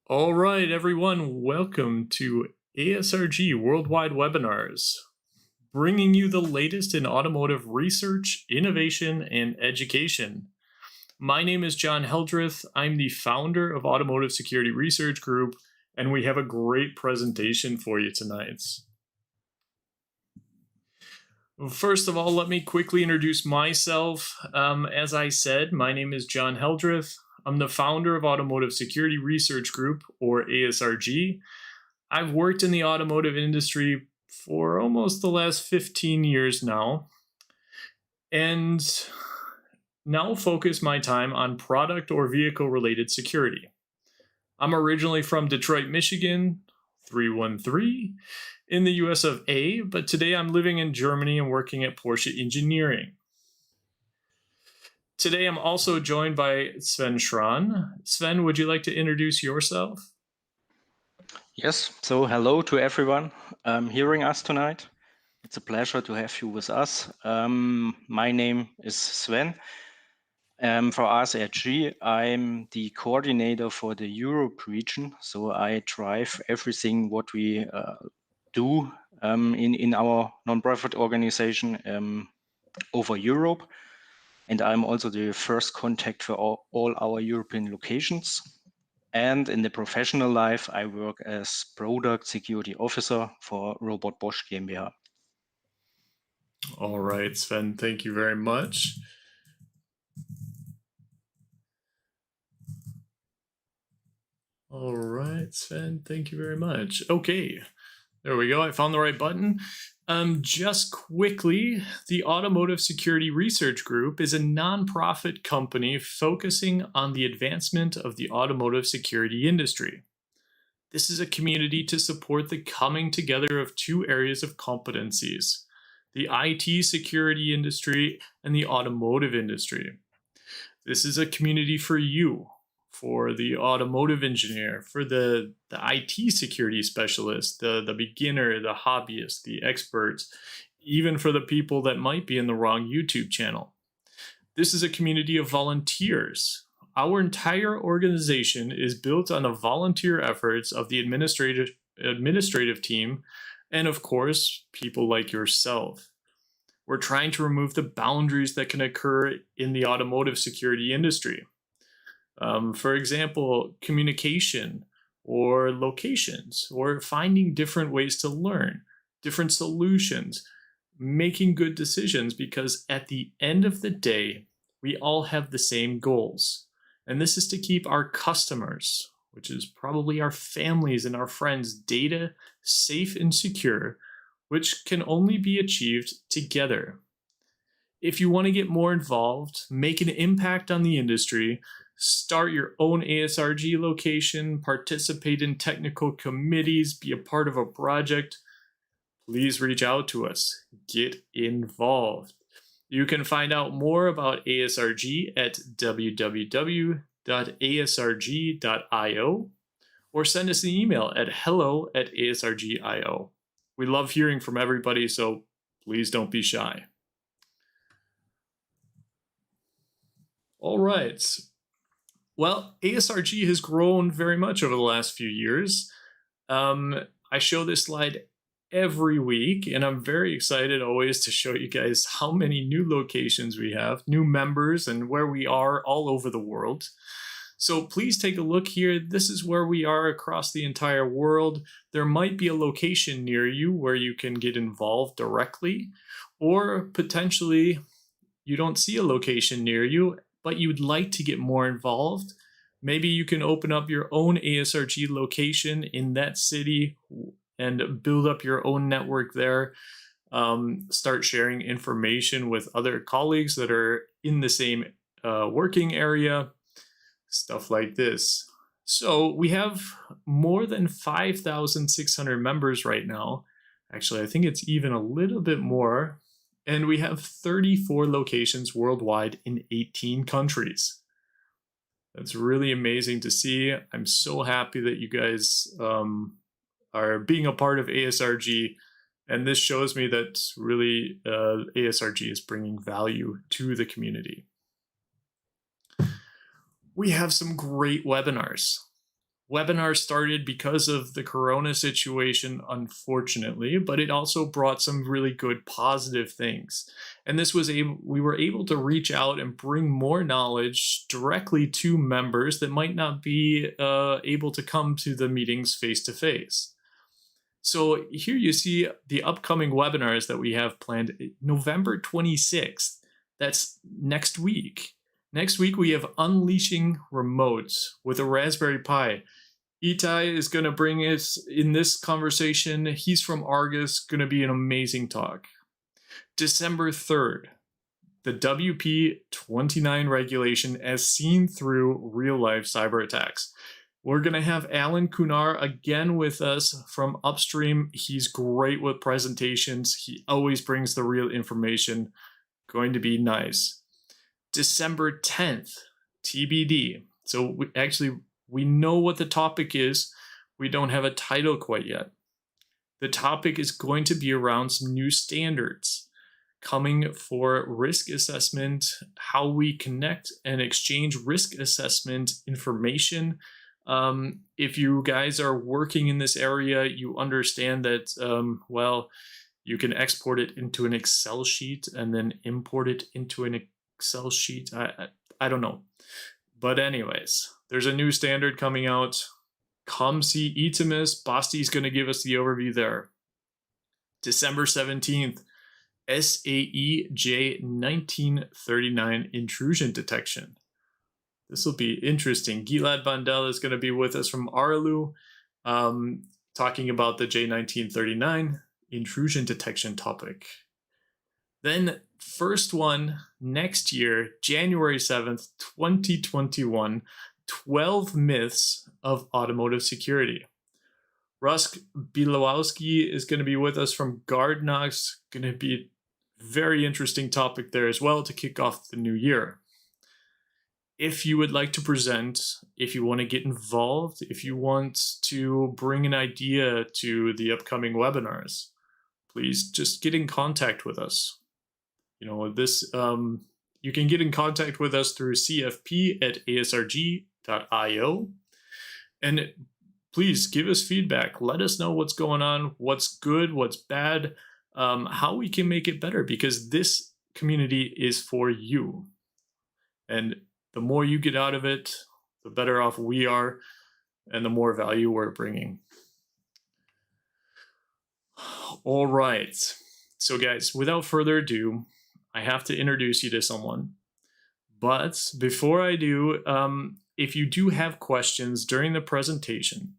All right, everyone, welcome to ASRG Worldwide Webinars, bringing you the latest in automotive research, innovation, and education. My name is John Heldreth. I'm the founder of Automotive Security Research Group, and we have a great presentation for you tonight. First of all, let me quickly introduce myself. As I said, my name is John Heldreth. I'm the founder of Automotive Security Research Group, or ASRG. I've worked in the automotive industry for almost the last 15 years now, and now focus my time on product or vehicle-related security. I'm originally from Detroit, Michigan, 313, in the US of A, but today I'm living in Germany and working at Porsche Engineering. Today I'm also joined by Sven Schran. Sven, would you like to introduce yourself? Yes, so hello to everyone hearing us tonight. It's a pleasure to have you with us. My name is Sven. For ASRG, I'm the coordinator for the Europe region. So I drive everything what we do in our nonprofit organization over Europe. And I'm also the first contact for all our European locations. And in the professional life, I work as product security officer for Robot Bosch GmbH. All right, Sven, thank you very much. All right, Sven, thank you very much. Okay, there we go. I found the right button. Just quickly, the Automotive Security Research Group is a nonprofit company focusing on the advancement of the automotive security industry. This is a community to support the coming together of two areas of competencies, the IT security industry and the automotive industry. This is a community for you, for the automotive engineer, for the IT security specialist, the beginner, the hobbyist, the experts, even for the people that might be in the wrong YouTube channel. This is a community of volunteers. Our entire organization is built on the volunteer efforts of the administrative team and, of course, people like yourself. We're trying to remove the boundaries that can occur in the automotive security industry. For example, communication or locations or finding different ways to learn, different solutions, making good decisions, because at the end of the day, we all have the same goals. And this is to keep our customers, which is probably our families and our friends, data safe and secure, which can only be achieved together. If you want to get more involved, make an impact on the industry, start your own ASRG location, participate in technical committees, be a part of a project, please reach out to us. Get involved. You can find out more about ASRG at www.asrg.io or send us an email at hello@asrg.io. We love hearing from everybody, so please don't be shy. All right. Well, ASRG has grown very much over the last few years. I show this slide every week, and I'm very excited always to show you guys how many new locations we have, new members, and where we are all over the world. So please take a look here. This is where we are across the entire world. There might be a location near you where you can get involved directly, or potentially you don't see a location near you, but you'd like to get more involved. Maybe you can open up your own ASRG location in that city and build up your own network there. Start sharing information with other colleagues that are in the same working area, stuff like this. So we have more than 5,600 members right now. Actually, I think it's even a little bit more. And we have 34 locations worldwide in 18 countries. That's really amazing to see. I'm so happy that you guys are being a part of ASRG. And this shows me that really ASRG is bringing value to the community. We have some great webinars. Webinar started because of the corona situation, unfortunately, but it also brought some really good positive things. And we were able to reach out and bring more knowledge directly to members that might not be able to come to the meetings face to face. So here you see the upcoming webinars that we have planned. November 26th, that's next week. Next week, we have Unleashing Remotes with a Raspberry Pi. Itai is going to bring us in this conversation. He's from Argus, going to be an amazing talk. December 3rd, the WP29 regulation as seen through real-life cyber attacks. We're going to have Alan Kunar again with us from Upstream. He's great with presentations. He always brings the real information. Going to be nice. December 10th, TBD. So we know what the topic is. We don't have a title quite yet. The topic is going to be around some new standards coming for risk assessment, how we connect and exchange risk assessment information. If you guys are working in this area, you understand that, you can export it into an Excel sheet and then import it into an Excel sheet. I don't know. But anyways, there's a new standard coming out. Come see Itemis. Basti's going to give us the overview there. December 17th, SAEJ 1939 intrusion detection. This will be interesting. Gilad Bandel is going to be with us from Arlu, talking about the J1939 intrusion detection topic. Then first one next year, January 7th, 2021, 12 myths of automotive security. Rusk Bilowski is going to be with us from GuardNox. Going to be a very interesting topic there as well to kick off the new year. If you would like to present, if you want to get involved, if you want to bring an idea to the upcoming webinars, please just get in contact with us. You can get in contact with us through cfp@asrg.io. And please give us feedback. Let us know what's going on, what's good, what's bad, how we can make it better, because this community is for you. And the more you get out of it, the better off we are, and the more value we're bringing. All right. So guys, without further ado, I have to introduce you to someone. But before I do, if you do have questions during the presentation,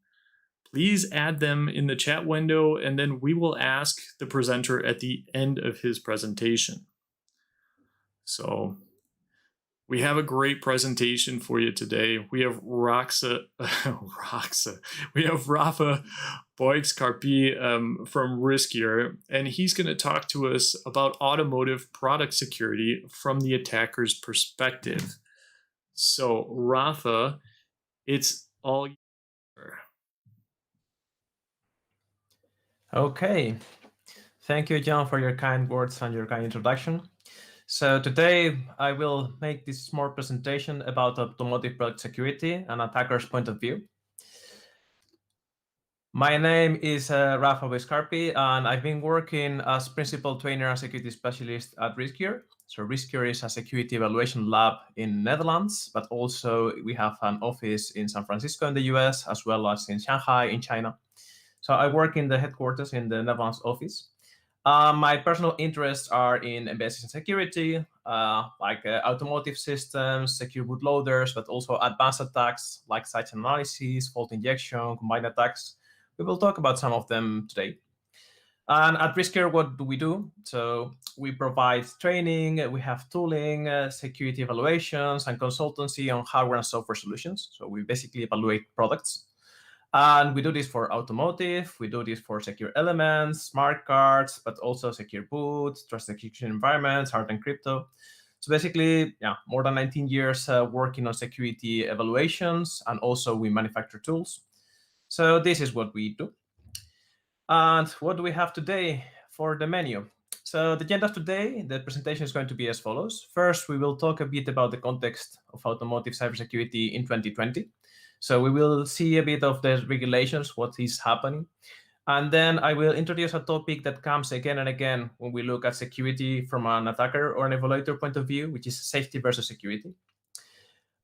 please add them in the chat window, and then we will ask the presenter at the end of his presentation. So we have a great presentation for you today. We have Rafael Boix Carpi from Riscure, and he's going to talk to us about automotive product security from the attacker's perspective. So, Rafa, it's all yours. Okay. Thank you, John, for your kind words and your kind introduction. So today I will make this small presentation about automotive product security and attacker's point of view. My name is Rafael Boix Carpi, and I've been working as principal trainer and security specialist at Riscure. So Riscure is a security evaluation lab in Netherlands, but also we have an office in San Francisco in the US, as well as in Shanghai in China. So I work in the headquarters in the Netherlands office. My personal interests are in embedded security, like automotive systems, secure bootloaders, but also advanced attacks like site analysis, fault injection, combined attacks. We will talk about some of them today. And at Riscure, what do we do? So we provide training, we have tooling, security evaluations, and consultancy on hardware and software solutions. So we basically evaluate products. And we do this for automotive, we do this for secure elements, smart cards, but also secure boot, trust execution environments, hard and crypto. So basically, more than 19 years working on security evaluations, and also we manufacture tools. So this is what we do. And what do we have today for the menu? So the agenda of today, the presentation is going to be as follows. First, we will talk a bit about the context of automotive cybersecurity in 2020. So we will see a bit of the regulations, what is happening. And then I will introduce a topic that comes again and again when we look at security from an attacker or an evaluator point of view, which is safety versus security.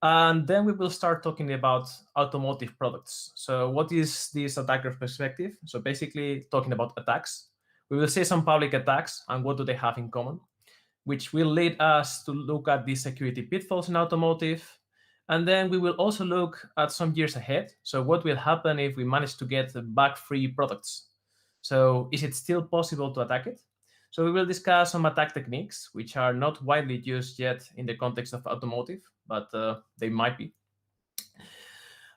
And then we will start talking about automotive products. So what is this attacker perspective? So basically talking about attacks. We will see some public attacks and what do they have in common, which will lead us to look at the security pitfalls in automotive. And then we will also look at some years ahead. So what will happen if we manage to get bug-free products? So is it still possible to attack it? So we will discuss some attack techniques, which are not widely used yet in the context of automotive, but they might be.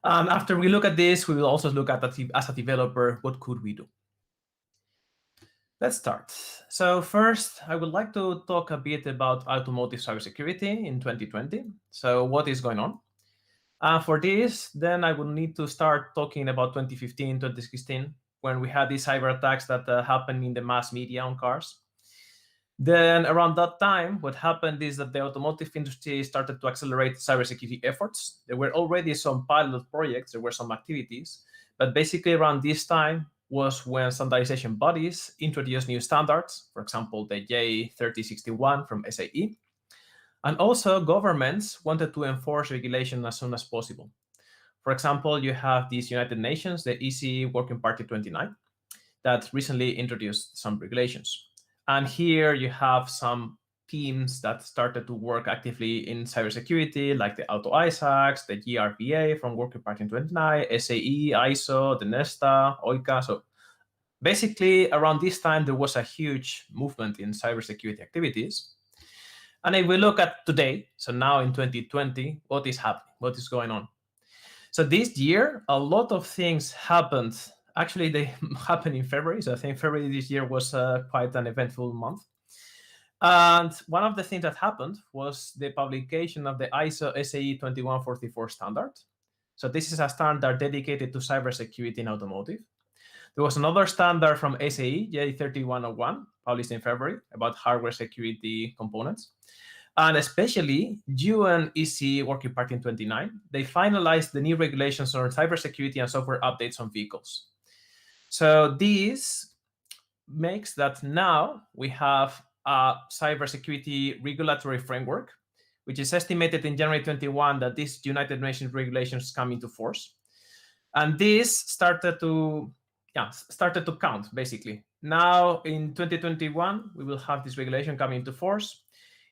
After we look at this, we will also look at, as a developer, what could we do? Let's start. So first, I would like to talk a bit about automotive cybersecurity in 2020. So what is going on? For this, then I would need to start talking about 2015, 2016, when we had these cyber attacks that happened in the mass media on cars. Then around that time, what happened is that the automotive industry started to accelerate cybersecurity efforts. There were already some pilot projects, there were some activities, but basically around this time was when standardization bodies introduced new standards, for example, the J3061 from SAE. And also governments wanted to enforce regulation as soon as possible. For example, you have these United Nations, the EC Working Party 29, that recently introduced some regulations. And here you have some teams that started to work actively in cybersecurity, like the Auto ISACs, the GRPA from Working Party 29, SAE, ISO, the NESTA, OICA. So basically, around this time, there was a huge movement in cybersecurity activities. And if we look at today, so now in 2020, what is happening? What is going on? So this year, a lot of things happened. Actually, they happened in February. So I think February this year was quite an eventful month. And one of the things that happened was the publication of the ISO SAE 2144 standard. So this is a standard dedicated to cybersecurity in automotive. There was another standard from SAE, J3101, published in February about hardware security components. And especially UN EC Working Party 29, they finalized the new regulations on cybersecurity and software updates on vehicles. So this makes that now we have a cybersecurity regulatory framework, which is estimated in January 21 that these United Nations regulations come into force. And this started to count, basically. Now, in 2021, we will have this regulation coming into force.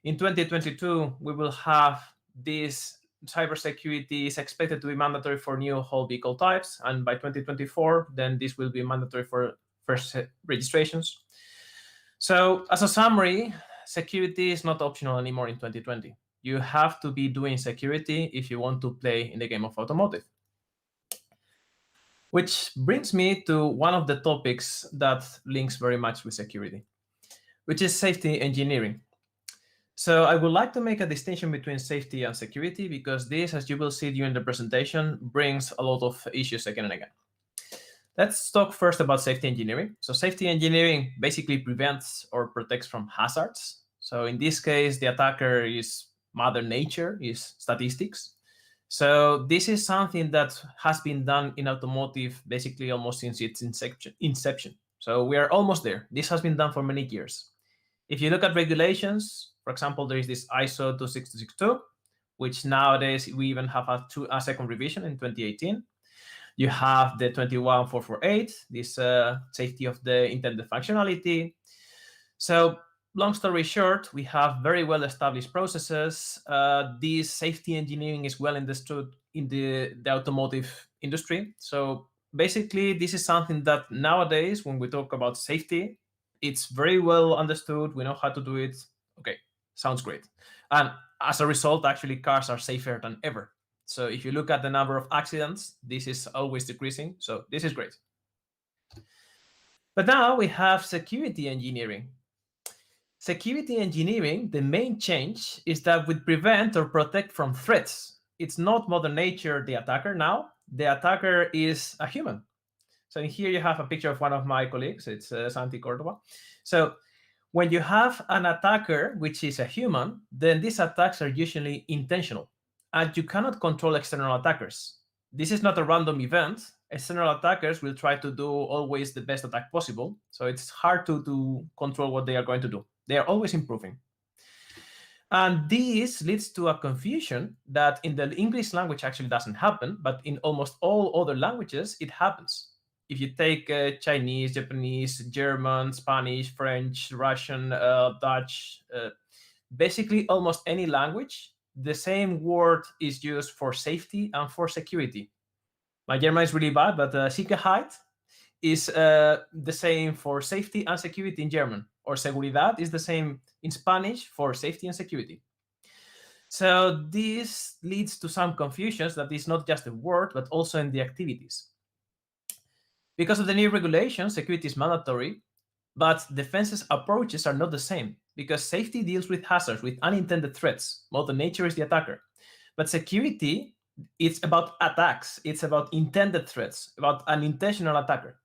In 2022, we will have this cybersecurity is expected to be mandatory for new whole vehicle types. And by 2024, then this will be mandatory for first registrations. So as a summary, security is not optional anymore in 2020. You have to be doing security if you want to play in the game of automotive. Which brings me to one of the topics that links very much with security, which is safety engineering. So I would like to make a distinction between safety and security because this, as you will see during the presentation, brings a lot of issues again and again. Let's talk first about safety engineering. So safety engineering basically prevents or protects from hazards. So in this case, the attacker is Mother Nature, is statistics. So this is something that has been done in automotive basically almost since its inception. So we are almost there. This has been done for many years. If you look at regulations, for example, there is this ISO 26262, which nowadays we even have a second revision in 2018. You have the 21448, this safety of the intended functionality. So long story short, we have very well-established processes. This safety engineering is well understood in the automotive industry. So basically, this is something that nowadays, when we talk about safety, it's very well understood. We know how to do it. Okay, sounds great. And as a result, actually, cars are safer than ever. So if you look at the number of accidents, this is always decreasing. So this is great. But now we have security engineering. Security engineering, the main change is that we prevent or protect from threats. It's not Mother Nature, the attacker now. The attacker is a human. So here you have a picture of one of my colleagues. It's Santi Cordova. So when you have an attacker, which is a human, then these attacks are usually intentional. And you cannot control external attackers. this is not a random event. External attackers will try to do always the best attack possible. So it's hard to control what they are going to do. They are always improving. And this leads to a confusion that in the English language actually doesn't happen, but in almost all other languages, it happens. If you take Chinese, Japanese, German, Spanish, French, Russian, Dutch, basically almost any language, the same word is used for safety and for security. My German is really bad, but Sicherheit is the same for safety and security in German, or seguridad is the same in Spanish for safety and security. So this leads to some confusions that is not just a word, but also in the activities. Because of the new regulation, security is mandatory, but defense's approaches are not the same, because safety deals with hazards, with unintended threats. Mother Nature is the attacker. But security, it's about attacks. It's about intended threats, about an intentional attacker.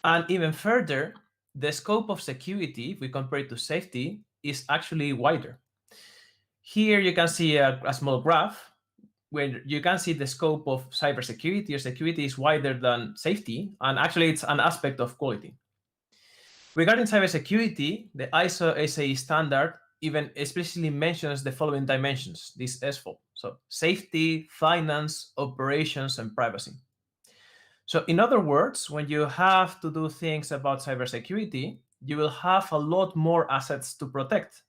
And even further, the scope of security, if we compare it to safety, is actually wider. Here you can see a small graph where you can see the scope of cybersecurity or security is wider than safety, and actually it's an aspect of quality. Regarding cybersecurity, the ISO SAE standard even explicitly mentions the following dimensions, this SFOL. So safety, finance, operations, and privacy. So in other words, when you have to do things about cybersecurity, you will have a lot more assets to protect.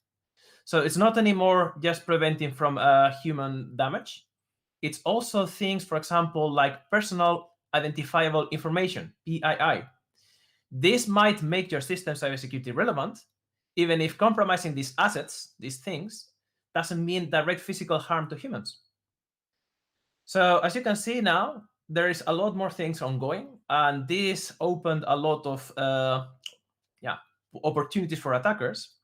So it's not anymore just preventing from human damage. It's also things, for example, like personal identifiable information, PII. This might make your system cybersecurity relevant, even if compromising these assets, these things, doesn't mean direct physical harm to humans. So as you can see now, there is a lot more things ongoing, and this opened a lot of opportunities for attackers.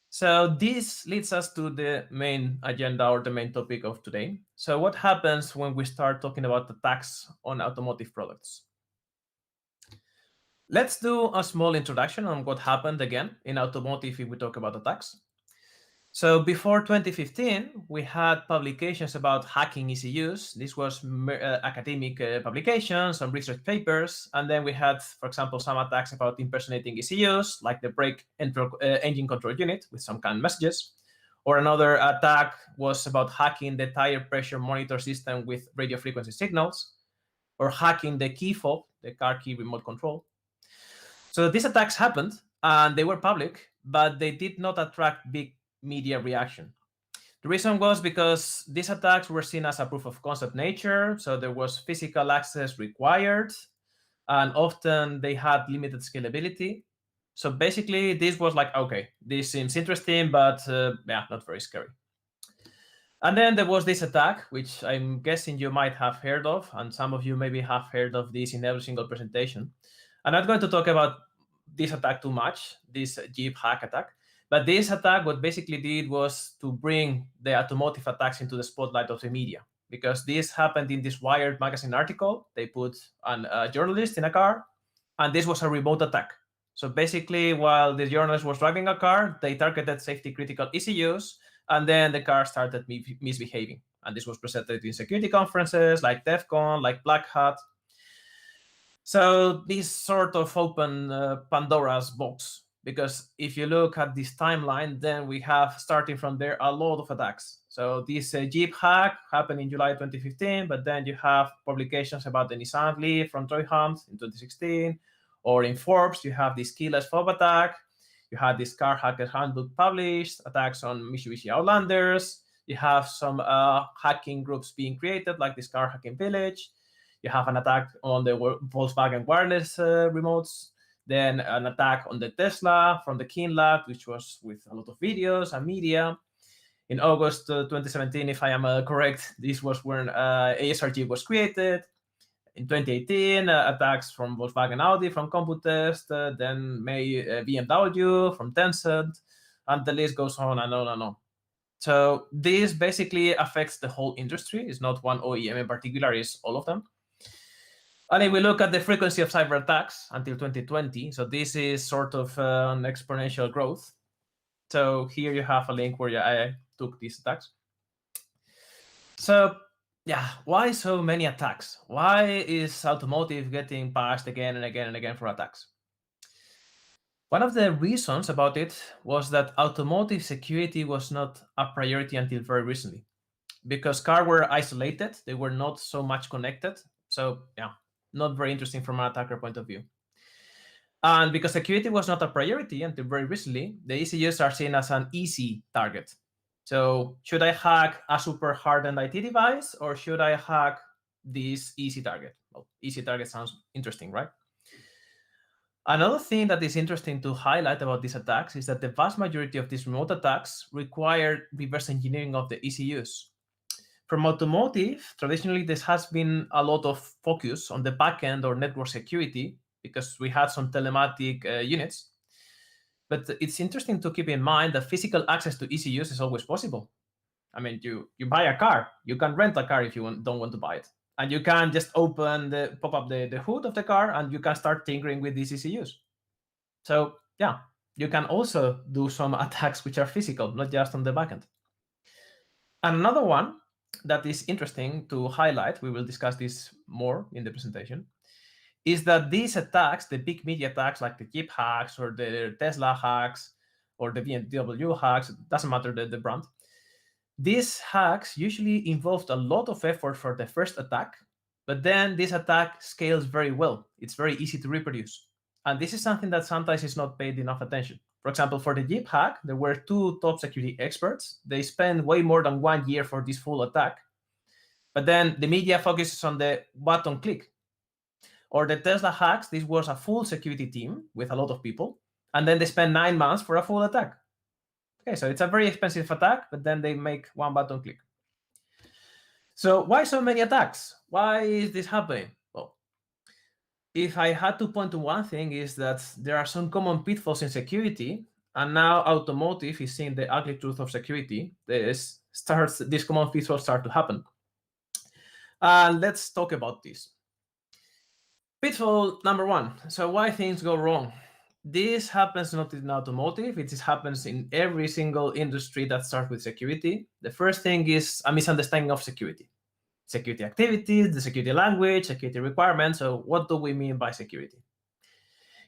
So this leads us to the main agenda or the main topic of today. So what happens when we start talking about attacks on automotive products? Let's do a small introduction on what happened again in automotive if we talk about attacks. So before 2015, we had publications about hacking ECUs. This was academic publications, some research papers. And then we had, for example, some attacks about impersonating ECUs, like the brake engine control unit with some kind of messages. Or another attack was about hacking the tire pressure monitor system with radio frequency signals, or hacking the key fob, the car key remote control. So these attacks happened, and they were public, but they did not attract big media reaction. The reason was because these attacks were seen as a proof of concept nature, so there was physical access required, and often they had limited scalability. So basically, this was like, okay, this seems interesting, but not very scary. And then there was this attack, which I'm guessing you might have heard of, and some of you maybe have heard of this in every single presentation. I'm not going to talk about this attack too much, this Jeep hack attack. But this attack, what basically did was to bring the automotive attacks into the spotlight of the media, because this happened in this Wired magazine article. They put a journalist in a car, and this was a remote attack. So basically, while the journalist was driving a car, they targeted safety critical ECUs, and then the car started misbehaving. And this was presented in security conferences like DEF CON, like Black Hat. So this sort of opened Pandora's box, because if you look at this timeline, then we have, starting from there, a lot of attacks. So this Jeep hack happened in July 2015, but then you have publications about the Nissan Leaf from Troy Hunt in 2016, or in Forbes, you have this keyless fob attack. You had this car hacker handbook published, attacks on Mitsubishi Outlanders. You have some hacking groups being created, like this Car Hacking Village. You have an attack on the Volkswagen wireless remotes. Then an attack on the Tesla from the Keen Lab, which was with a lot of videos and media. In August 2017, if I am correct, this was when ASRG was created. In 2018, attacks from Volkswagen Audi from Computest, then May BMW from Tencent, and the list goes on and on and on. So this basically affects the whole industry. It's not one OEM in particular, it's all of them. And if we look at the frequency of cyber attacks until 2020, so this is sort of an exponential growth. So here you have a link where I took these attacks. So why so many attacks? Why is Automotive getting bashed again and again and again for attacks? One of the reasons about it was that automotive security was not a priority until very recently. Because cars were isolated, they were not so much connected. So not very interesting from an attacker point of view. And because security was not a priority until very recently, the ECUs are seen as an easy target. So should I hack a super hardened IT device, or should I hack this easy target? Well, easy target sounds interesting, right? Another thing that is interesting to highlight about these attacks is that the vast majority of these remote attacks require reverse engineering of the ECUs. From Automotive, traditionally, this has been a lot of focus on the backend or network security because we had some telematic units. But it's interesting to keep in mind that physical access to ECUs is always possible. I mean, you buy a car, you can rent a car if you don't want to buy it. And you can just pop up the hood of the car, and you can start tinkering with these ECUs. So you can also do some attacks which are physical, not just on the backend. And another one that is interesting to highlight, we will discuss this more in the presentation, is that these attacks, the big media attacks like the Jeep hacks or the Tesla hacks or the BMW hacks, it doesn't matter the brand, these hacks usually involved a lot of effort for the first attack, but then this attack scales very well. It's very easy to reproduce. And this is something that sometimes is not paid enough attention. For example, for the Jeep hack, there were 2 top security experts. They spent way more than 1 year for this full attack. But then the media focuses on the button click. Or the Tesla hacks, this was a full security team with a lot of people. And then they spent 9 months for a full attack. Okay, so it's a very expensive attack, but then they make 1 button click. So why so many attacks? Why is this happening? Well, if I had to point to one thing, is that there are some common pitfalls in security, and now Automotive is seeing the ugly truth of security. These common pitfalls start to happen. Let's talk about this. Pitfall number 1. So why things go wrong? This happens not in Automotive, it happens in every single industry that starts with security. The first thing is a misunderstanding of security. Security activities, the security language, security requirements. So what do we mean by security?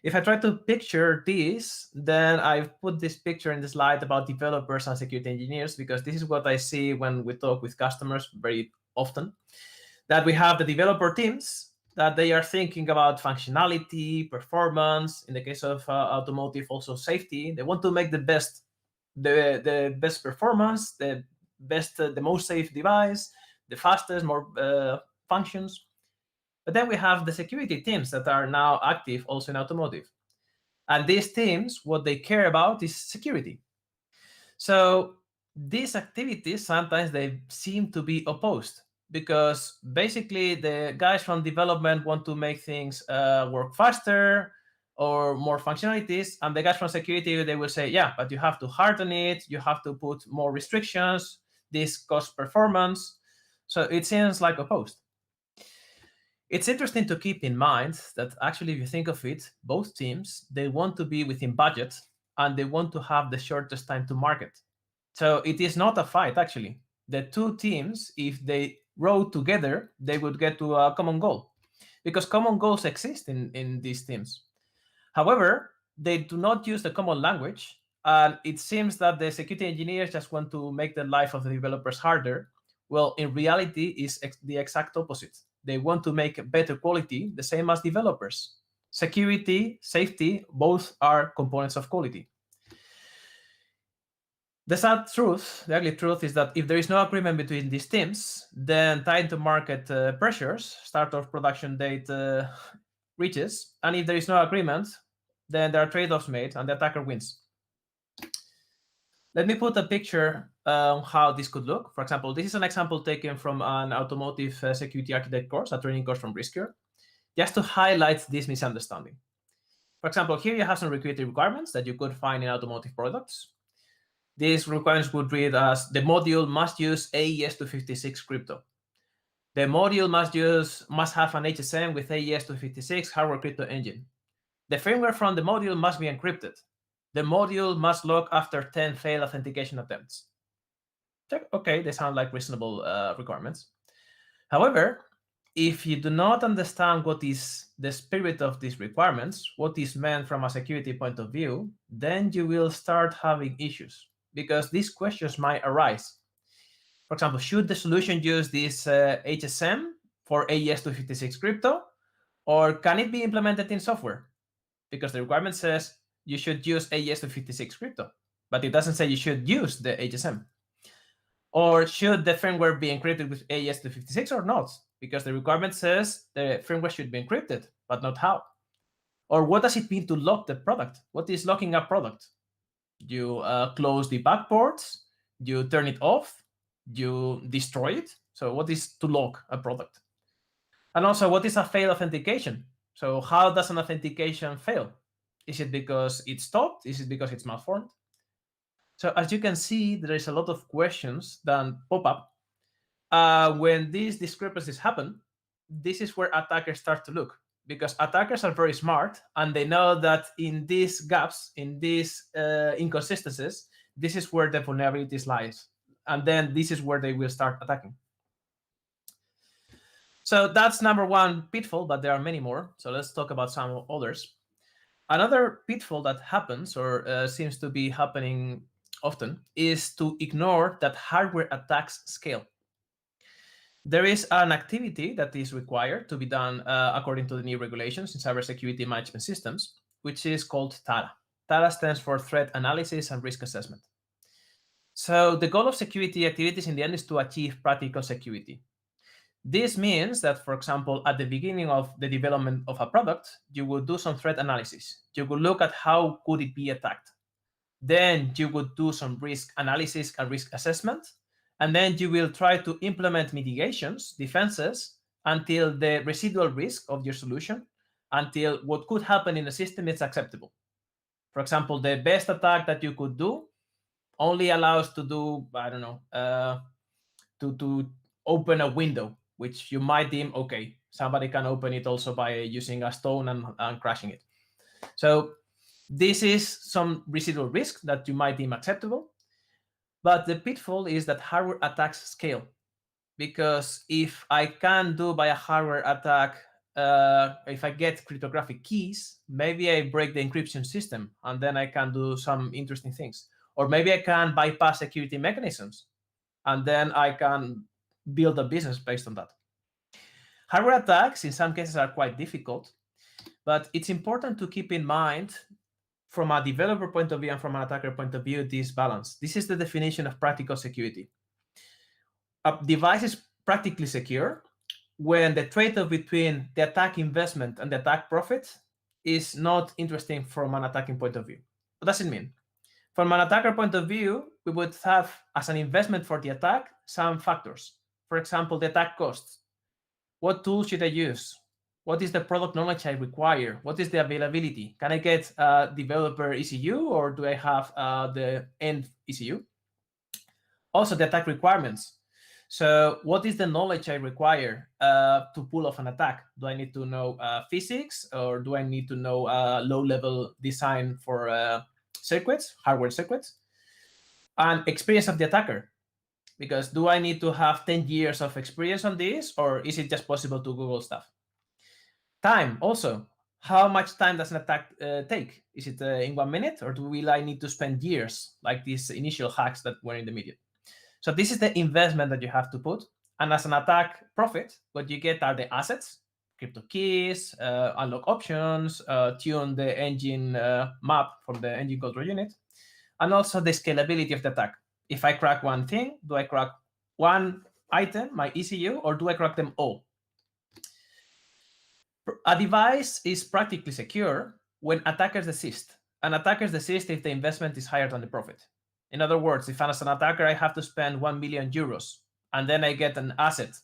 If I try to picture this, then I've put this picture in the slide about developers and security engineers, because this is what I see when we talk with customers very often, that we have the developer teams that they are thinking about functionality, performance. In the case of Automotive, also safety. They want to make the best performance, the most safe device, the fastest, more functions. But then we have the security teams that are now active also in Automotive. And these teams, what they care about is security. So these activities, sometimes they seem to be opposed, because basically the guys from development want to make things work faster or more functionalities, and the guys from security, they will say, yeah, but you have to harden it, you have to put more restrictions, this costs performance. So it seems like opposed. It's interesting to keep in mind that actually, if you think of it, both teams, they want to be within budget and they want to have the shortest time to market. So it is not a fight, actually. The 2 teams, if they row together, they would get to a common goal, because common goals exist in these teams. However, they do not use the common language, and it seems that the security engineers just want to make the life of the developers harder. Well, in reality, it's the exact opposite. They want to make better quality, the same as developers. Security, safety, both are components of quality. The sad truth, the ugly truth, is that if there is no agreement between these teams, then time to market pressures, start of production date reaches, and if there is no agreement, then there are trade-offs made and the attacker wins. Let me put a picture on how this could look. For example, this is an example taken from an Automotive security architect course, a training course from Riscure, just to highlight this misunderstanding. For example, here you have some security requirements that you could find in Automotive products. These requirements would read as: the module must use AES-256 crypto. The module must have an HSM with AES-256 hardware crypto engine. The firmware from the module must be encrypted. The module must log after 10 failed authentication attempts. Okay, they sound like reasonable requirements. However, if you do not understand what is the spirit of these requirements, what is meant from a security point of view, then you will start having issues because these questions might arise. For example, should the solution use this HSM for AES-256 crypto, or can it be implemented in software? Because the requirement says you should use AES-256 crypto, but it doesn't say you should use the HSM. Or should the firmware be encrypted with AES-256 or not? Because the requirement says the firmware should be encrypted, but not how. Or what does it mean to lock the product? What is locking a product? You close the backports, you turn it off, you destroy it. So what is to lock a product? And also, what is a failed authentication? So how does an authentication fail? Is it because it's stopped? Is it because it's malformed? So as you can see, there is a lot of questions that pop up. When these discrepancies happen, this is where attackers start to look, because attackers are very smart and they know that in these gaps, in these inconsistencies, this is where the vulnerabilities lies. And then this is where they will start attacking. So that's number one pitfall, but there are many more. So let's talk about some others. Another pitfall that happens or seems to be happening often is to ignore that hardware attacks scale. There is an activity that is required to be done according to the new regulations in cybersecurity management systems, which is called TARA. TARA stands for Threat Analysis and Risk Assessment. So the goal of security activities in the end is to achieve practical security. This means that, for example, at the beginning of the development of a product, you will do some threat analysis. You will look at how could it be attacked. Then you would do some risk analysis and risk assessment. And then you will try to implement mitigations, defenses, until the residual risk of your solution, until what could happen in the system is acceptable. For example, the best attack that you could do only allows to do, I don't know, to open a window, which you might deem, okay, somebody can open it also by using a stone and crashing it. So this is some residual risk that you might deem acceptable. But the pitfall is that hardware attacks scale. Because if I can do by a hardware attack, if I get cryptographic keys, maybe I break the encryption system and then I can do some interesting things. Or maybe I can bypass security mechanisms and then I can build a business based on that. Hardware attacks in some cases are quite difficult, but it's important to keep in mind from a developer point of view and from an attacker point of view, this balance. This is the definition of practical security. A device is practically secure when the trade-off between the attack investment and the attack profit is not interesting from an attacking point of view. What does it mean? From an attacker point of view, we would have as an investment for the attack some factors. For example, the attack costs. What tools should I use? What is the product knowledge I require? What is the availability? Can I get a developer ECU or do I have the end ECU? Also, the attack requirements. So what is the knowledge I require to pull off an attack? Do I need to know physics or do I need to know low-level design for circuits, hardware circuits? And experience of the attacker. Because do I need to have 10 years of experience on this or is it just possible to Google stuff? Time also. How much time does an attack take? Is it in 1 minute or will I need to spend years like these initial hacks that were in the media? So this is the investment that you have to put. And as an attack profit, what you get are the assets, crypto keys, unlock options, tune the engine map from the engine control unit, and also the scalability of the attack. If I crack one thing, do I crack one item, my ECU, or do I crack them all? A device is practically secure when attackers desist. And attackers desist if the investment is higher than the profit. In other words, if as an attacker I have to spend 1 million euros and then I get an asset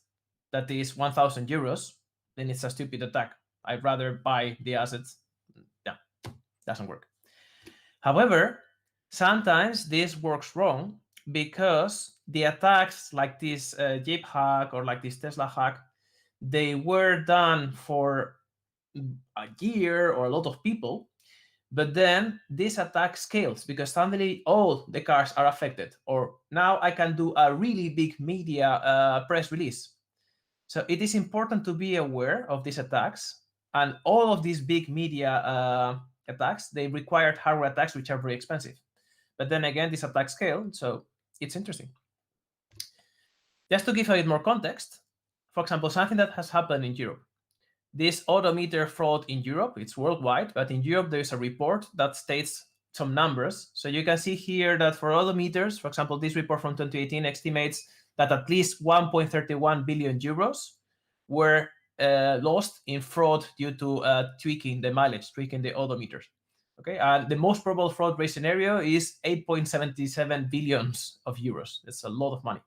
that is 1,000 euros, then it's a stupid attack. I'd rather buy the assets. Yeah, doesn't work. However, sometimes this works wrong because the attacks like this Jeep hack or like this Tesla hack, they were done for a year or a lot of people, but then this attack scales because suddenly all the cars are affected, or now I can do a really big media press release. So it is important to be aware of these attacks, and all of these big media attacks, they required hardware attacks, which are very expensive. But then again, these attacks scale, so it's interesting. Just to give a bit more context, for example, something that has happened in Europe. This odometer fraud in Europe, it's worldwide, but in Europe there is a report that states some numbers. So you can see here that for odometers, for example, this report from 2018 estimates that at least 1.31 billion euros were lost in fraud due to tweaking the mileage, tweaking the odometers. Okay, and the most probable fraud rate scenario is 8.77 billions of euros. That's a lot of money.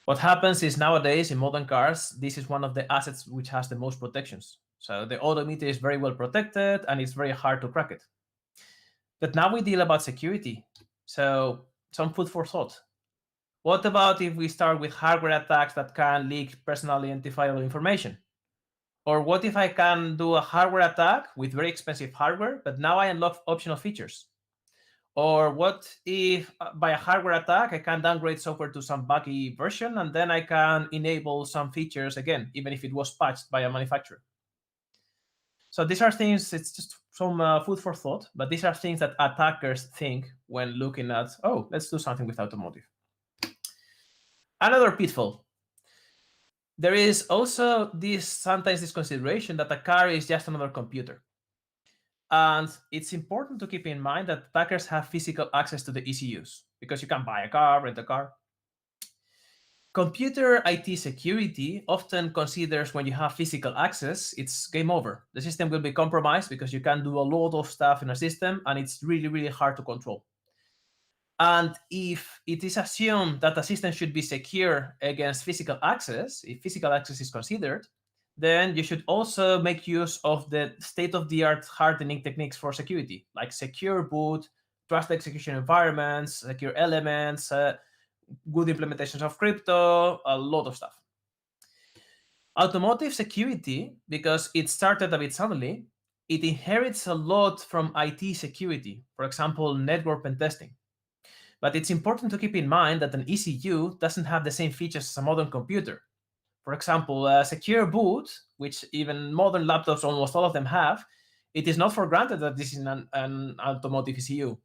What happens is nowadays in modern cars, this is one of the assets which has the most protections. So the odometer is very well protected and it's very hard to crack it. But now we deal about security. So some food for thought. What about if we start with hardware attacks that can leak personally identifiable information? Or what if I can do a hardware attack with very expensive hardware, but now I unlock optional features? Or what if by a hardware attack, I can downgrade software to some buggy version, and then I can enable some features again, even if it was patched by a manufacturer. So these are things, it's just some food for thought, but these are things that attackers think when looking at, oh, let's do something with automotive. Another pitfall. There is also sometimes this consideration that a car is just another computer. And it's important to keep in mind that attackers have physical access to the ECUs because you can buy a car, rent a car. Computer IT security often considers when you have physical access, it's game over. The system will be compromised because you can do a lot of stuff in a system and it's really, really hard to control. And if it is assumed that a system should be secure against physical access, if physical access is considered, then you should also make use of the state-of-the-art hardening techniques for security, like secure boot, trusted execution environments, secure elements, good implementations of crypto, a lot of stuff. Automotive security, because it started a bit suddenly, it inherits a lot from IT security, for example, network pen testing. But it's important to keep in mind that an ECU doesn't have the same features as a modern computer. For example, a secure boot, which even modern laptops, almost all of them have, it is not for granted that this is an automotive ECU.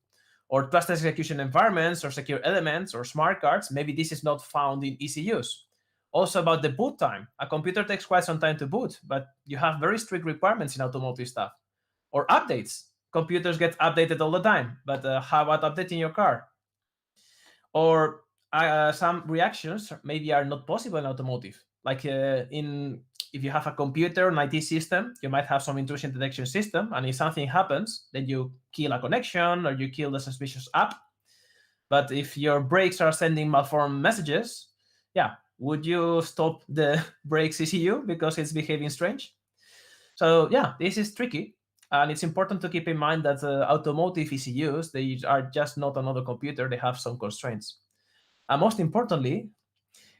Or trusted execution environments, or secure elements, or smart cards, maybe this is not found in ECUs. Also about the boot time. A computer takes quite some time to boot, but you have very strict requirements in automotive stuff. Or updates. Computers get updated all the time, but how about updating your car? Or some reactions maybe are not possible in automotive. Like if you have a computer, an IT system, you might have some intrusion detection system, and if something happens, then you kill a connection or you kill the suspicious app. But if your brakes are sending malformed messages, yeah, would you stop the brakes ECU because it's behaving strange? So yeah, this is tricky. And it's important to keep in mind that automotive ECUs, they are just not another computer. They have some constraints. And most importantly,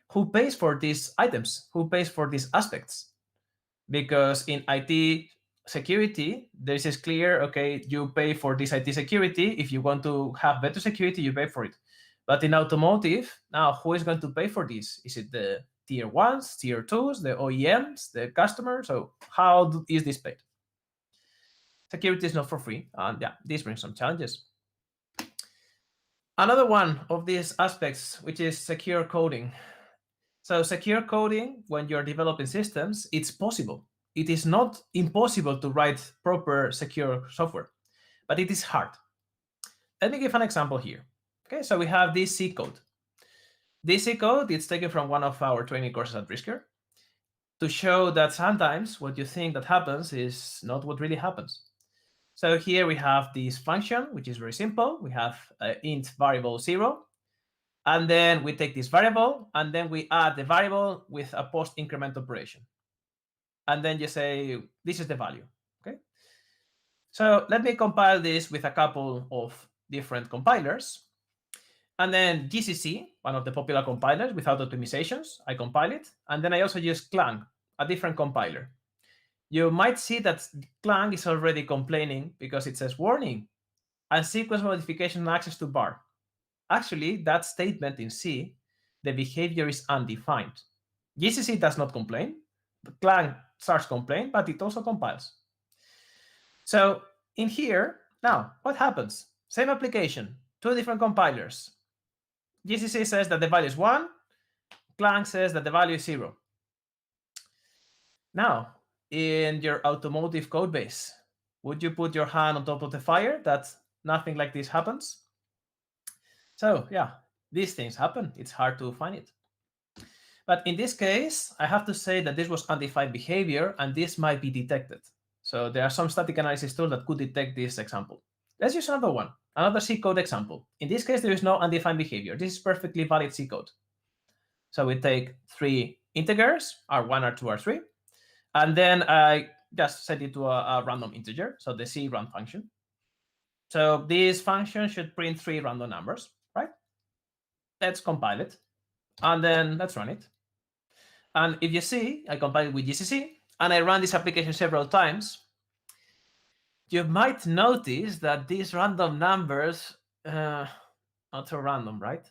who pays for these items? Who pays for these aspects? Because in IT security, this is clear, okay, you pay for this IT security. If you want to have better security, you pay for it. But in automotive, now who is going to pay for this? Is it the tier ones, tier twos, the OEMs, the customers? So how is this paid? Security is not for free, and yeah, this brings some challenges. Another one of these aspects, which is secure coding. So secure coding, when you're developing systems, it's possible. It is not impossible to write proper secure software, but it is hard. Let me give an example here. Okay, so we have this C code. This C code is taken from one of our training courses at Riscure to show that sometimes what you think that happens is not what really happens. So here we have this function, which is very simple. We have int variable 0. And then we take this variable, and then we add the variable with a post increment operation. And then you say, this is the value. Okay. So let me compile this with a couple of different compilers. And then GCC, one of the popular compilers without optimizations, I compile it. And then I also use Clang, a different compiler. You might see that Clang is already complaining because it says warning and sequence modification access to bar. Actually, that statement in C, the behavior is undefined. GCC does not complain. The Clang starts complain, but it also compiles. So in here, now, what happens? Same application, 2 different compilers. GCC says that the value is 1. Clang says that the value is 0. Now, in your automotive code base, would you put your hand on top of the fire that nothing like this happens? So yeah, these things happen. It's hard to find it. But in this case, I have to say that this was undefined behavior, and this might be detected. So there are some static analysis tools that could detect this example. Let's use another one, another C code example. In this case, there is no undefined behavior. This is perfectly valid C code. So we take 3 integers, R1, R2, R3, and then I just set it to a random integer, so the C run function. So this function should print 3 random numbers, right? Let's compile it, and then let's run it. And if you see, I compile it with GCC, and I run this application several times. You might notice that these random numbers not so random, right?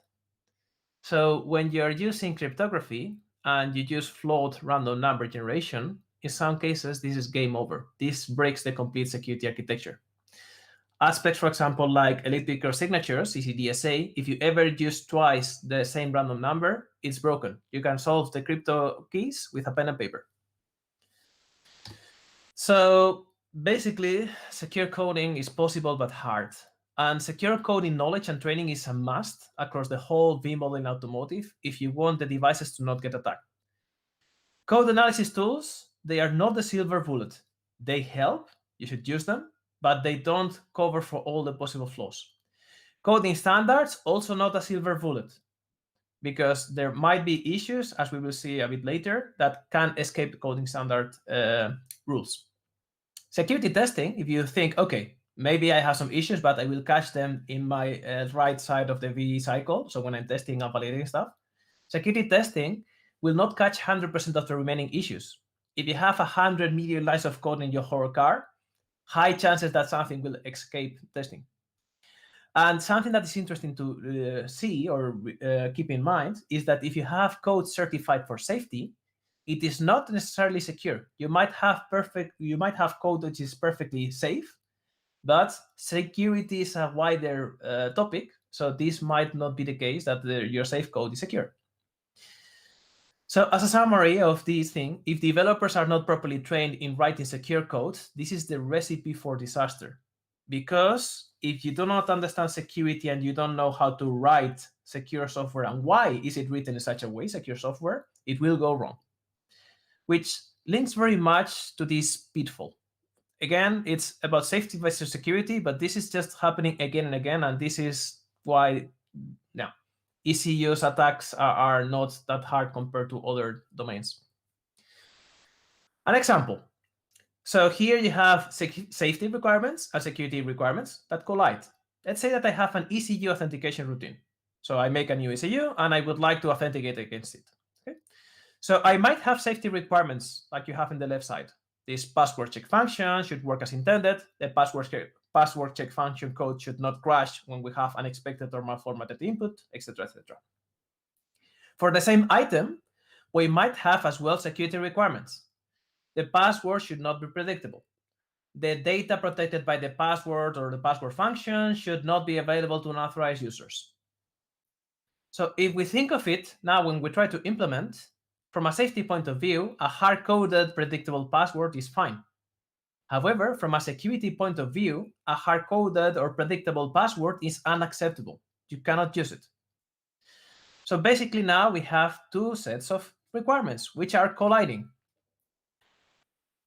So when you're using cryptography and you use float random number generation, in some cases, this is game over. This breaks the complete security architecture. Aspects, for example, like elliptic signatures, ECDSA, if you ever use twice the same random number, it's broken. You can solve the crypto keys with a pen and paper. So basically, secure coding is possible but hard. And secure coding knowledge and training is a must across the whole V model in automotive if you want the devices to not get attacked. Code analysis tools, they are not the silver bullet. They help, you should use them, but they don't cover for all the possible flaws. Coding standards, also not a silver bullet, because there might be issues, as we will see a bit later, that can escape coding standard rules. Security testing, if you think, okay, maybe I have some issues, but I will catch them in my right side of the V cycle, so when I'm testing and validating stuff, security testing will not catch 100% of the remaining issues. If you have 100 million lines of code in your whole car, high chances that something will escape testing. And something that is interesting to see or keep in mind is that if you have code certified for safety, it is not necessarily secure. You might have code which is perfectly safe, but security is a wider topic. So this might not be the case that your safe code is secure. So as a summary of this thing, if developers are not properly trained in writing secure code, this is the recipe for disaster. Because if you do not understand security and you don't know how to write secure software and why is it written in such a way, secure software, it will go wrong. Which links very much to this pitfall. Again, it's about safety versus security, but this is just happening again and again, and this is why now ECU's attacks are not that hard compared to other domains. An example. So here you have safety requirements and security requirements that collide. Let's say that I have an ECU authentication routine. So I make a new ECU and I would like to authenticate against it. Okay? So I might have safety requirements like you have in the left side. This password check function should work as intended. The password check function code should not crash when we have unexpected or malformatted input, etc., etc. For the same item, we might have as well security requirements. The password should not be predictable. The data protected by the password or the password function should not be available to unauthorized users. So if we think of it now when we try to implement, from a safety point of view, a hard-coded predictable password is fine. However, from a security point of view, a hard-coded or predictable password is unacceptable. You cannot use it. So basically now we have 2 sets of requirements which are colliding.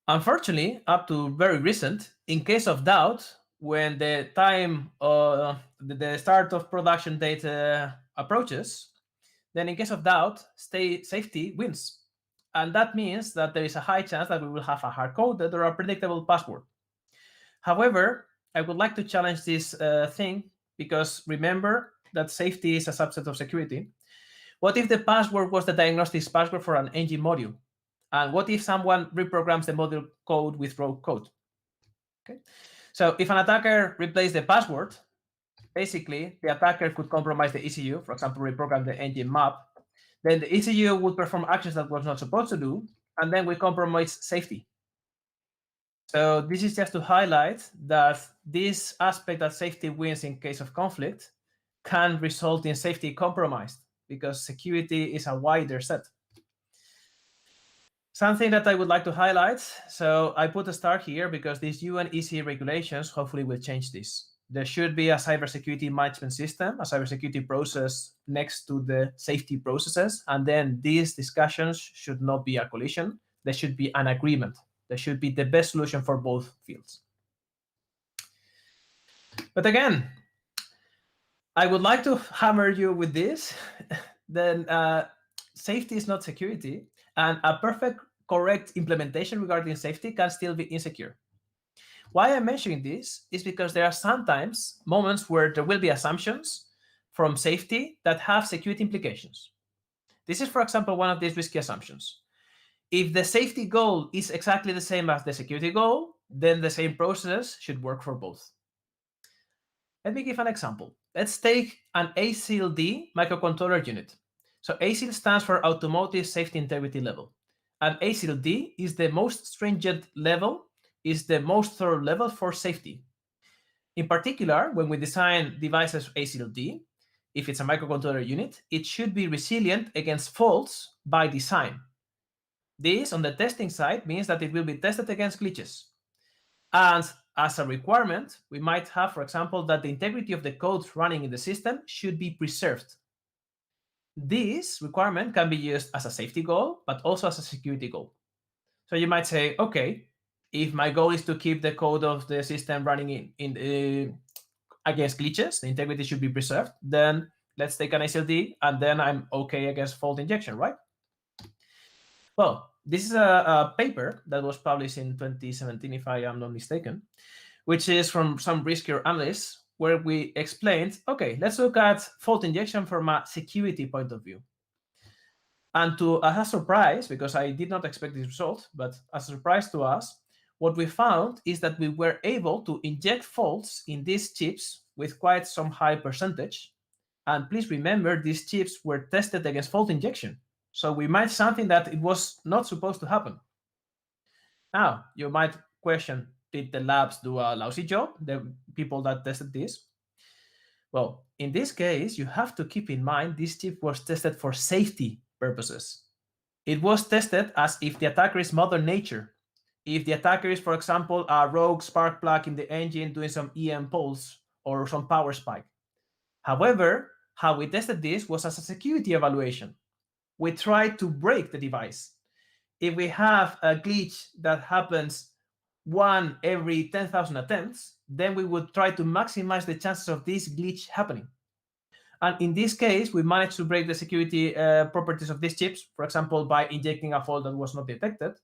Unfortunately, up to very recent, in case of doubt, when the time the start of production date approaches, then in case of doubt, safety wins. And that means that there is a high chance that we will have a hard-coded or a predictable password. However, I would like to challenge this thing because remember that safety is a subset of security. What if the password was the diagnostics password for an engine module? And what if someone reprograms the module code with rogue code? Okay. So if an attacker replaces the password, basically the attacker could compromise the ECU, for example, reprogram the engine map. Then the ECU would perform actions that was not supposed to do, and then we compromise safety. So this is just to highlight that this aspect that safety wins in case of conflict can result in safety compromised, because security is a wider set. Something that I would like to highlight, so I put a star here because these UN EC regulations hopefully will change this. There should be a cybersecurity management system, a cybersecurity process next to the safety processes, and then these discussions should not be a collision. There should be an agreement. There should be the best solution for both fields. But again, I would like to hammer you with this. Then safety is not security, and a perfect correct implementation regarding safety can still be insecure. Why I'm mentioning this is because there are sometimes moments where there will be assumptions from safety that have security implications. This is, for example, one of these risky assumptions. If the safety goal is exactly the same as the security goal, then the same process should work for both. Let me give an example. Let's take an ASIL-D microcontroller unit. So ASIL stands for Automotive Safety Integrity Level. And ASIL-D is the most stringent level, is the most thorough level for safety. In particular, when we design devices ASIL-D, if it's a microcontroller unit, it should be resilient against faults by design. This, on the testing side, means that it will be tested against glitches. And as a requirement, we might have, for example, that the integrity of the code running in the system should be preserved. This requirement can be used as a safety goal, but also as a security goal. So you might say, okay, if my goal is to keep the code of the system running against glitches, the integrity should be preserved, then let's take an ASIL-D, and then I'm okay against fault injection, right? Well, this is a paper that was published in 2017, if I am not mistaken, which is from some Riscure analysts, where we explained, okay, let's look at fault injection from a security point of view. And as a surprise, because I did not expect this result, but as a surprise to us, what we found is that we were able to inject faults in these chips with quite some high percentage. And please remember, these chips were tested against fault injection. So we might something that it was not supposed to happen. Now, you might question, did the labs do a lousy job, the people that tested this? Well, in this case, you have to keep in mind this chip was tested for safety purposes. It was tested as if the attacker is Mother Nature. If the attacker is, for example, a rogue spark plug in the engine doing some EM pulse or some power spike. However, how we tested this was as a security evaluation. We tried to break the device. If we have a glitch that happens 1 every 10,000 attempts, then we would try to maximize the chances of this glitch happening. And in this case, we managed to break the security properties of these chips, for example, by injecting a fault that was not detected.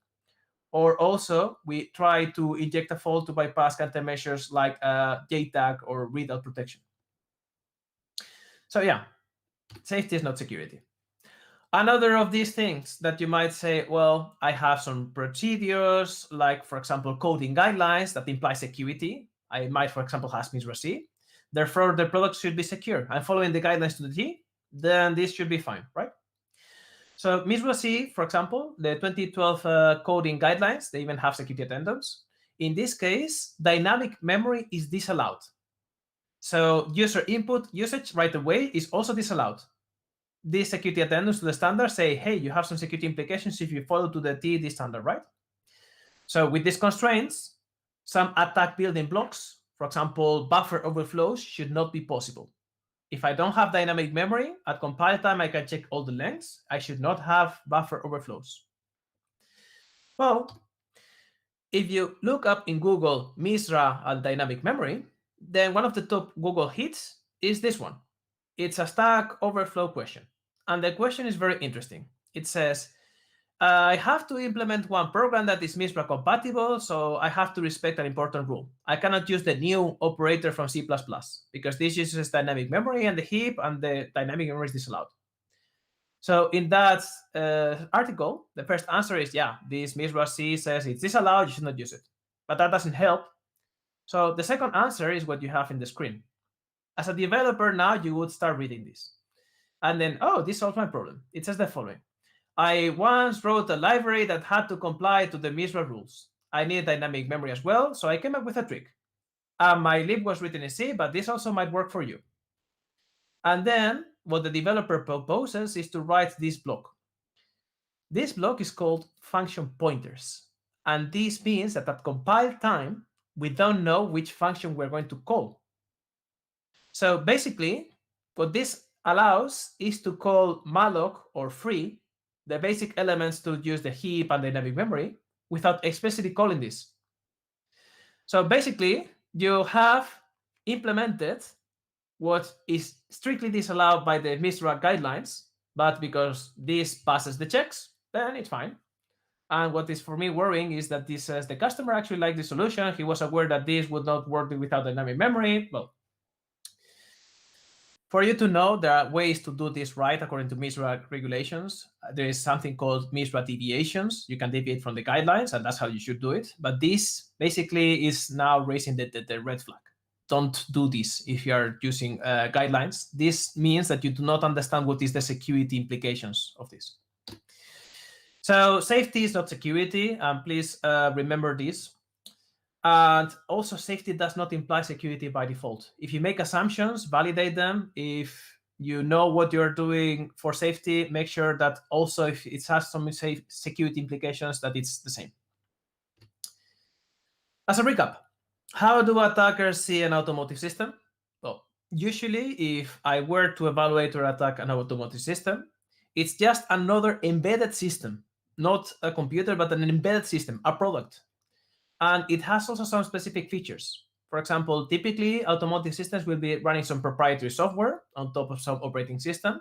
Or also, we try to inject a fault to bypass countermeasures like JTAG or readout protection. So yeah, safety is not security. Another of these things that you might say, well, I have some procedures, like, for example, coding guidelines that imply security. I might, for example, have MISRA-C. Therefore, the product should be secure. I'm following the guidelines to the T, then this should be fine, right? So MISRA-C, for example, the 2012 coding guidelines, they even have security addendums. In this case, dynamic memory is disallowed. So user input usage right away is also disallowed. These security addendums to the standard say, hey, you have some security implications if you follow to the T this standard, right? So with these constraints, some attack building blocks, for example, buffer overflows, should not be possible. If I don't have dynamic memory, at compile time, I can check all the lengths. I should not have buffer overflows. Well, if you look up in Google MISRA and dynamic memory, then one of the top Google hits is this one. It's a Stack Overflow question. And the question is very interesting. It says, I have to implement one program that is MISRA compatible, so I have to respect an important rule. I cannot use the new operator from C++ because this uses dynamic memory and the heap, and the dynamic memory is disallowed. So in that article, the first answer is, yeah, this MISRA-C says it's disallowed, you should not use it. But that doesn't help. So the second answer is what you have in the screen. As a developer now, you would start reading this. And then, oh, this solves my problem. It says the following. I once wrote a library that had to comply to the MISRA rules. I need dynamic memory as well, so I came up with a trick. My lib was written in C, but this also might work for you. And then what the developer proposes is to write this block. This block is called function pointers. And this means that at compile time, we don't know which function we're going to call. So basically, what this allows is to call malloc or free, the basic elements to use the heap and dynamic memory, without explicitly calling this. So basically, you have implemented what is strictly disallowed by the MISRA guidelines, but because this passes the checks, then it's fine. And what is for me worrying is that this says the customer actually liked the solution. He was aware that this would not work without dynamic memory. Well, for you to know, there are ways to do this right according to MISRA regulations. There is something called MISRA deviations. You can deviate from the guidelines, and that's how you should do it. But this basically is now raising the red flag. Don't do this if you are using guidelines. This means that you do not understand what is the security implications of this. So safety is not security, and please remember this. And also, safety does not imply security by default. If you make assumptions, validate them. If you know what you're doing for safety, make sure that also if it has some security implications, that it's the same. As a recap, how do attackers see an automotive system? Well, usually if I were to evaluate or attack an automotive system, it's just another embedded system, not a computer, but an embedded system, a product. And it has also some specific features. For example, typically automotive systems will be running some proprietary software on top of some operating system,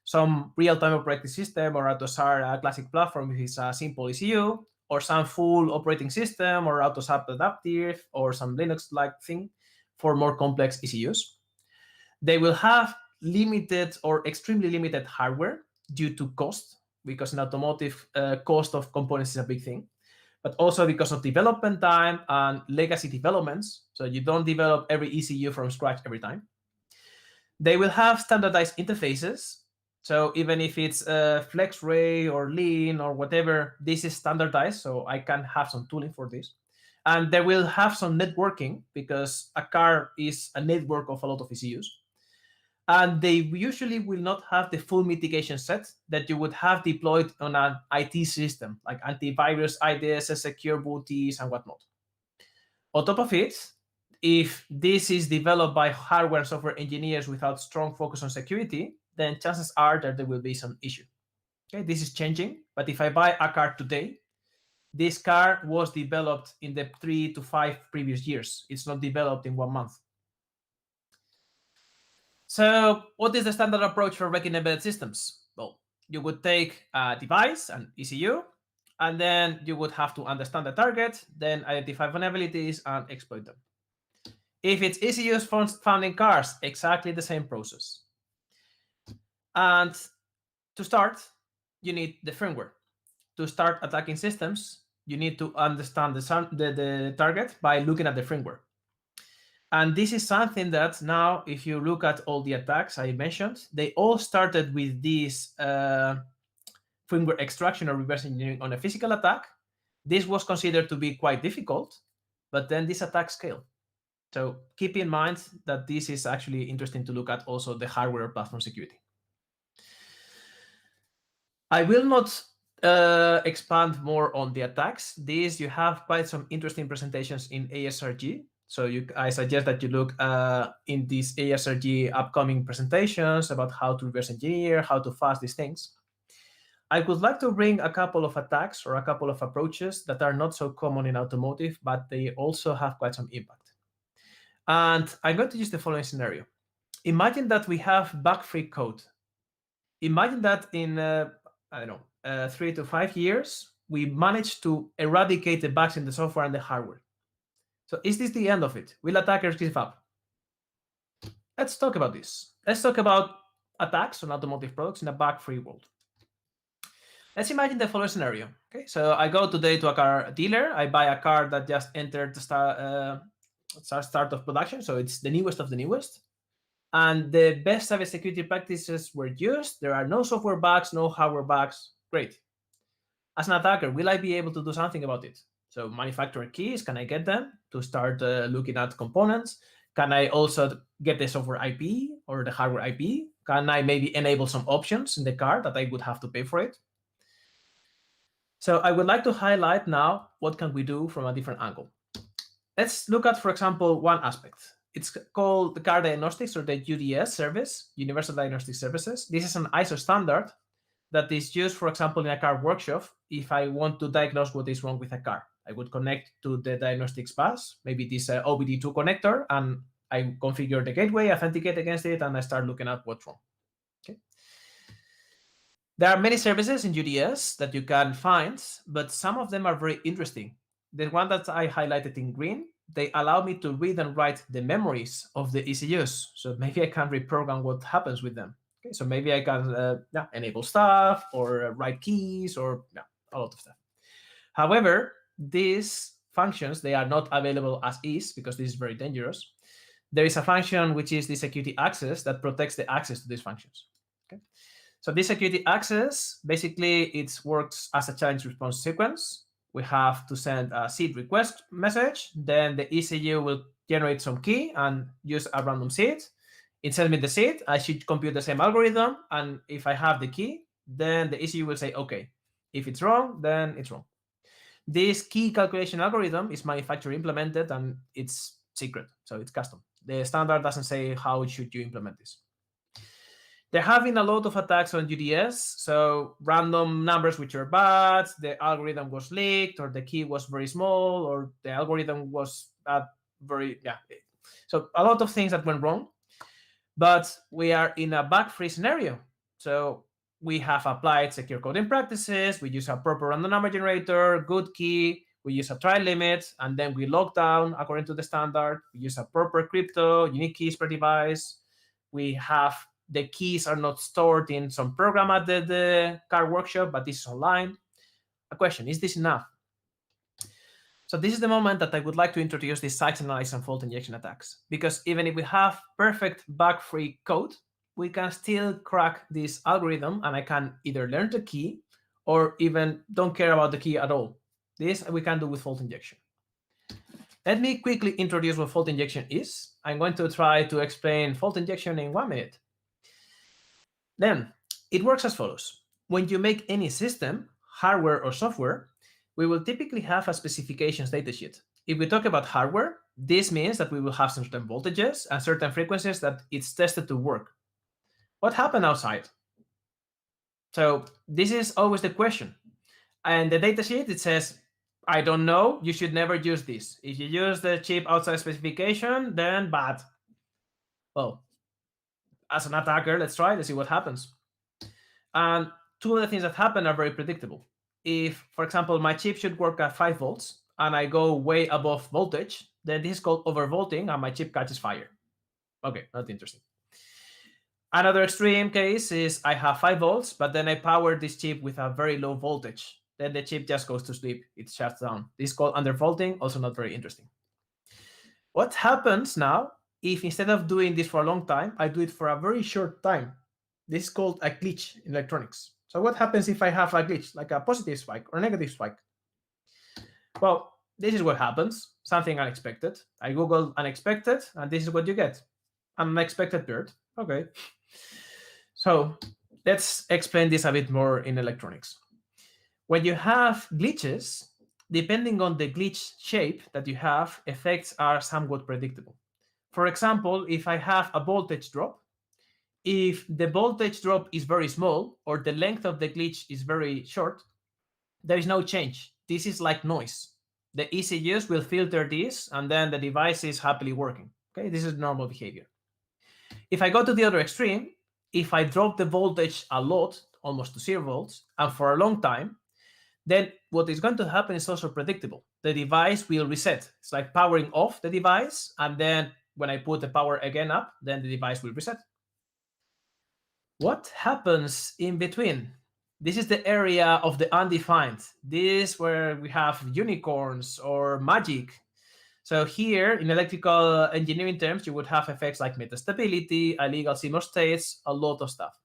some real-time operating system, or AUTOSAR classic platform if it's a simple ECU, or some full operating system, or AUTOSAR adaptive, or some Linux-like thing for more complex ECUs. They will have limited or extremely limited hardware due to cost, because in automotive, cost of components is a big thing, but also because of development time and legacy developments. So you don't develop every ECU from scratch every time. They will have standardized interfaces. So even if it's FlexRay or Lean or whatever, this is standardized. So I can have some tooling for this. And they will have some networking because a car is a network of a lot of ECUs. And they usually will not have the full mitigation set that you would have deployed on an IT system, like antivirus, IDS, secure booties, and whatnot. On top of it, if this is developed by hardware and software engineers without strong focus on security, then chances are that there will be some issue. Okay, this is changing, but if I buy a car today, this car was developed in the 3 to 5 previous years. It's not developed in 1 month. So what is the standard approach for wrecking embedded systems? Well, you would take a device, an ECU, and then you would have to understand the target, then identify vulnerabilities and exploit them. If it's ECUs found in cars, exactly the same process. And to start, you need the firmware. To start attacking systems, you need to understand the target by looking at the firmware. And this is something that now, if you look at all the attacks I mentioned, they all started with this firmware extraction or reverse engineering on a physical attack. This was considered to be quite difficult, but then this attack scaled. So keep in mind that this is actually interesting to look at also the hardware platform security. I will not expand more on the attacks. These, you have quite some interesting presentations in ASRG. So I suggest that you look in these ASRG upcoming presentations about how to reverse engineer, how to fast these things. I would like to bring a couple of attacks or a couple of approaches that are not so common in automotive, but they also have quite some impact. And I'm going to use the following scenario. Imagine that we have bug-free code. Imagine that in, 3 to 5 years, we managed to eradicate the bugs in the software and the hardware. So is this the end of it? Will attackers give up? Let's talk about this. Let's talk about attacks on automotive products in a bug-free world. Let's imagine the following scenario. Okay, so I go today to a car dealer. I buy a car that just entered the start of production, so it's the newest of the newest. And the best cybersecurity practices were used. There are no software bugs, no hardware bugs. Great. As an attacker, will I be able to do something about it? So manufacturer keys, can I get them to start looking at components? Can I also get the software IP or the hardware IP? Can I maybe enable some options in the card that I would have to pay for it? So I would like to highlight now what can we do from a different angle. Let's look at, for example, one aspect. It's called the car diagnostics, or the UDS service, Universal Diagnostic Services. This is an ISO standard that is used, for example, in a car workshop. If I want to diagnose what is wrong with a car, I would connect to the diagnostics bus, maybe this OBD2 connector, and I configure the gateway, authenticate against it, and I start looking at what's wrong. Okay. There are many services in UDS that you can find, but some of them are very interesting. The one that I highlighted in green, they allow me to read and write the memories of the ECUs. So maybe I can reprogram what happens with them. Okay, so maybe I can enable stuff or write keys or a lot of stuff. However, these functions, they are not available as is because this is very dangerous. There is a function which is the security access that protects the access to these functions. Okay. So this security access, basically it works as a challenge response sequence. We have to send a seed request message, then the ECU will generate some key and use a random seed. It sends me the seed, I should compute the same algorithm, and if I have the key, then the ECU will say, okay, if it's wrong, then it's wrong. This key calculation algorithm is manufacturer implemented and it's secret, so it's custom. The standard doesn't say how should you implement this. There have been a lot of attacks on UDS, so random numbers which are bad, the algorithm was leaked, or the key was very small, or the algorithm was So a lot of things that went wrong, but we are in a bug-free scenario. So we have applied secure coding practices, we use a proper random number generator, good key, we use a trial limit, and then we lock down according to the standard. We use a proper crypto, unique keys per device. We have the keys are not stored in some program at the car workshop, but this is online. A question, is this enough? So this is the moment that I would like to introduce these site analysis and fault injection attacks, because even if we have perfect bug-free code, we can still crack this algorithm, and I can either learn the key or even don't care about the key at all. This we can do with fault injection. Let me quickly introduce what fault injection is. I'm going to try to explain fault injection in 1 minute. Then it works as follows. When you make any system, hardware or software, we will typically have a specifications datasheet. If we talk about hardware, this means that we will have certain voltages and certain frequencies that it's tested to work. What happened outside? So this is always the question. And the datasheet, it says, I don't know, you should never use this. If you use the chip outside specification, then bad. Well, as an attacker, let's see what happens. And two of the things that happen are very predictable. If, for example, my chip should work at 5 volts and I go way above voltage, then this is called overvolting and my chip catches fire. Okay, not interesting. Another extreme case is I have 5 volts, but then I power this chip with a very low voltage. Then the chip just goes to sleep. It shuts down. This is called undervolting, also not very interesting. What happens now if instead of doing this for a long time, I do it for a very short time? This is called a glitch in electronics. So what happens if I have a glitch, like a positive spike or negative spike? Well, this is what happens, something unexpected. I Google unexpected, and this is what you get. An unexpected bird. Okay. So let's explain this a bit more in electronics. When you have glitches, depending on the glitch shape that you have, effects are somewhat predictable. For example, if I have a voltage drop, if the voltage drop is very small or the length of the glitch is very short, there is no change. This is like noise. The ECUs will filter this, and then the device is happily working. Okay, this is normal behavior. If I go to the other extreme, if I drop the voltage a lot, almost to 0 volts, and for a long time, then what is going to happen is also predictable. The device will reset. It's like powering off the device, and then when I put the power again up, then the device will reset. What happens in between? This is the area of the undefined. This is where we have unicorns or magic. So here, in electrical engineering terms, you would have effects like metastability, illegal CMOS states, a lot of stuff.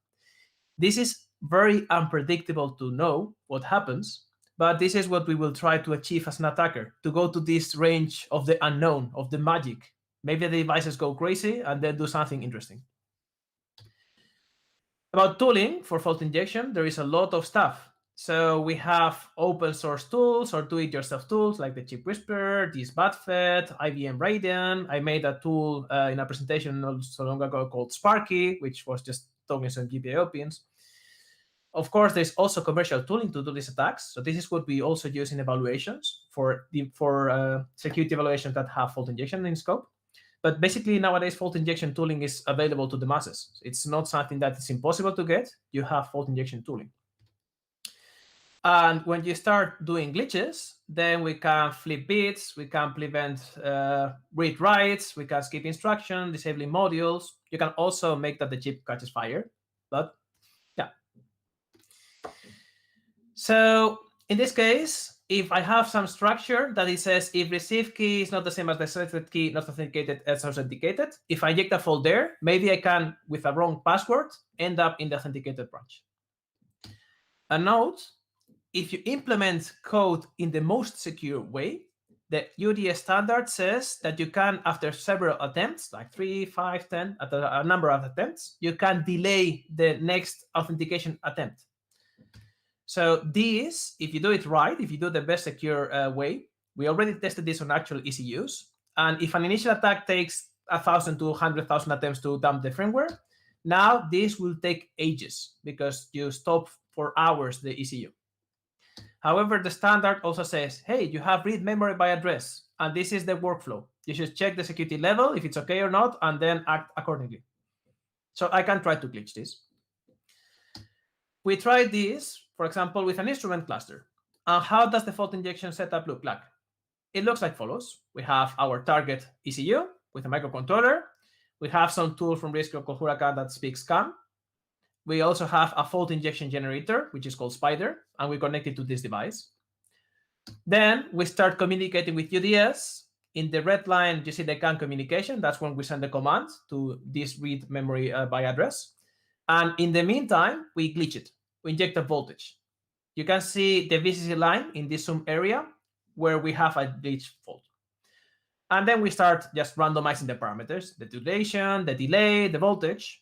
This is very unpredictable to know what happens, but this is what we will try to achieve as an attacker, to go to this range of the unknown, of the magic. Maybe the devices go crazy and then do something interesting. About tooling for fault injection, there is a lot of stuff. So we have open source tools or do-it-yourself tools like the Chip Whisperer, this BadFed, IBM Radeon. I made a tool in a presentation not so long ago called Sparky, which was just talking some GPIO pins. Of course, there's also commercial tooling to do these attacks. So this is what we also use in evaluations for security evaluations that have fault injection in scope. But basically, nowadays, fault injection tooling is available to the masses. It's not something that is impossible to get. You have fault injection tooling. And when you start doing glitches, then we can flip bits, we can prevent read writes, we can skip instruction, disabling modules. You can also make that the chip catches fire. But yeah. So in this case, if I have some structure that it says if received key is not the same as the selected key, not authenticated as authenticated, if I inject a fault there, maybe I can, with a wrong password, end up in the authenticated branch. A note, if you implement code in the most secure way, the UDS standard says that you can, after several attempts, like 3, 5, 10, at a number of attempts, you can delay the next authentication attempt. So this, if you do it right, if you do the best secure way, we already tested this on actual ECUs. And if an initial attack takes 1,000 to 100,000 attempts to dump the firmware, now this will take ages because you stop for hours the ECU. However, the standard also says, hey, you have read memory by address, and this is the workflow. You should check the security level, if it's okay or not, and then act accordingly. So I can try to glitch this. We tried this, for example, with an instrument cluster. And how does the fault injection setup look like? It looks like follows. We have our target ECU with a microcontroller. We have some tool from Riscure called Huracan that speaks CAN. We also have a fault injection generator, which is called Spider, and we connect it to this device. Then we start communicating with UDS. In the red line, you see the CAN communication. That's when we send the command to this read memory by address. And in the meantime, we glitch it. We inject a voltage. You can see the VCC line in this zoom area where we have a glitch fault. And then we start just randomizing the parameters, the duration, the delay, the voltage.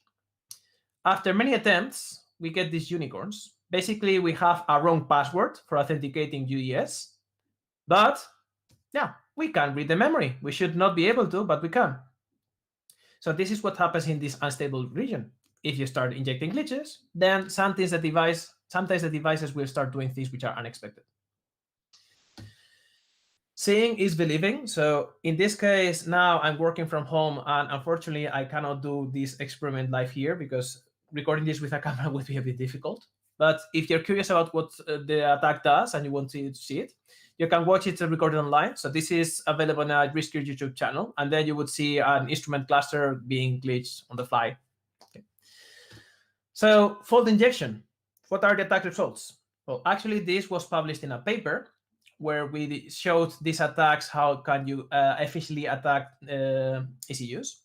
After many attempts, we get these unicorns. Basically, we have a wrong password for authenticating UDS. But yeah, we can read the memory. We should not be able to, but we can. So this is what happens in this unstable region. If you start injecting glitches, then sometimes the devices will start doing things which are unexpected. Seeing is believing. So in this case, now I'm working from home, and unfortunately, I cannot do this experiment live here because recording this with a camera would be a bit difficult. But if you're curious about what the attack does and you want to see it, you can watch it recorded online. So this is available on a Riscure YouTube channel, and then you would see an instrument cluster being glitched on the fly. Okay. So fault injection, what are the attack results? Well, actually, this was published in a paper where we showed these attacks, how can you efficiently attack ECUs.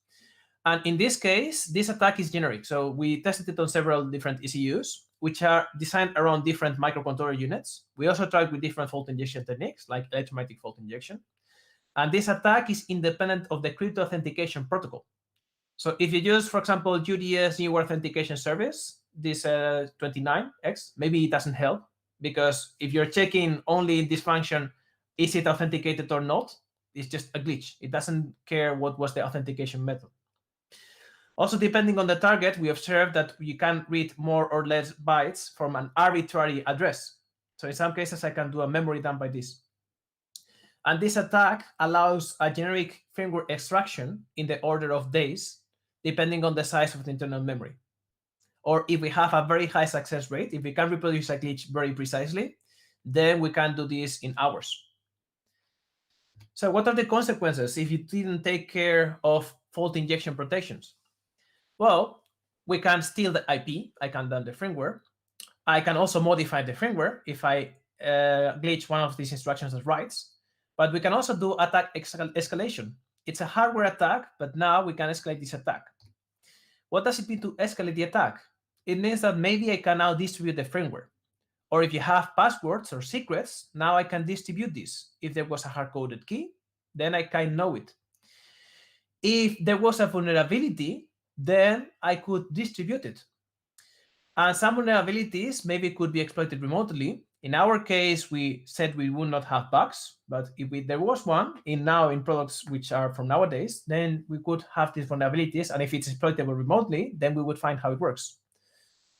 And in this case, this attack is generic. So we tested it on several different ECUs, which are designed around different microcontroller units. We also tried with different fault injection techniques, like electromagnetic fault injection. And this attack is independent of the crypto authentication protocol. So if you use, for example, UDS new authentication service, this 29X, maybe it doesn't help, because if you're checking only this function, is it authenticated or not, it's just a glitch. It doesn't care what was the authentication method. Also, depending on the target, we observed that you can read more or less bytes from an arbitrary address. So in some cases, I can do a memory dump by this. And this attack allows a generic firmware extraction in the order of days, depending on the size of the internal memory. Or if we have a very high success rate, if we can reproduce a glitch very precisely, then we can do this in hours. So what are the consequences if you didn't take care of fault injection protections? Well, we can steal the IP. I can dump the firmware. I can also modify the firmware if I glitch one of these instructions as writes. But we can also do attack escalation. It's a hardware attack, but now we can escalate this attack. What does it mean to escalate the attack? It means that maybe I can now distribute the firmware. Or if you have passwords or secrets, now I can distribute this. If there was a hard-coded key, then I can know it. If there was a vulnerability, then I could distribute it. And some vulnerabilities maybe could be exploited remotely. In our case, we said we would not have bugs, but if there was one in products which are from nowadays, then we could have these vulnerabilities. And if it's exploitable remotely, then we would find how it works.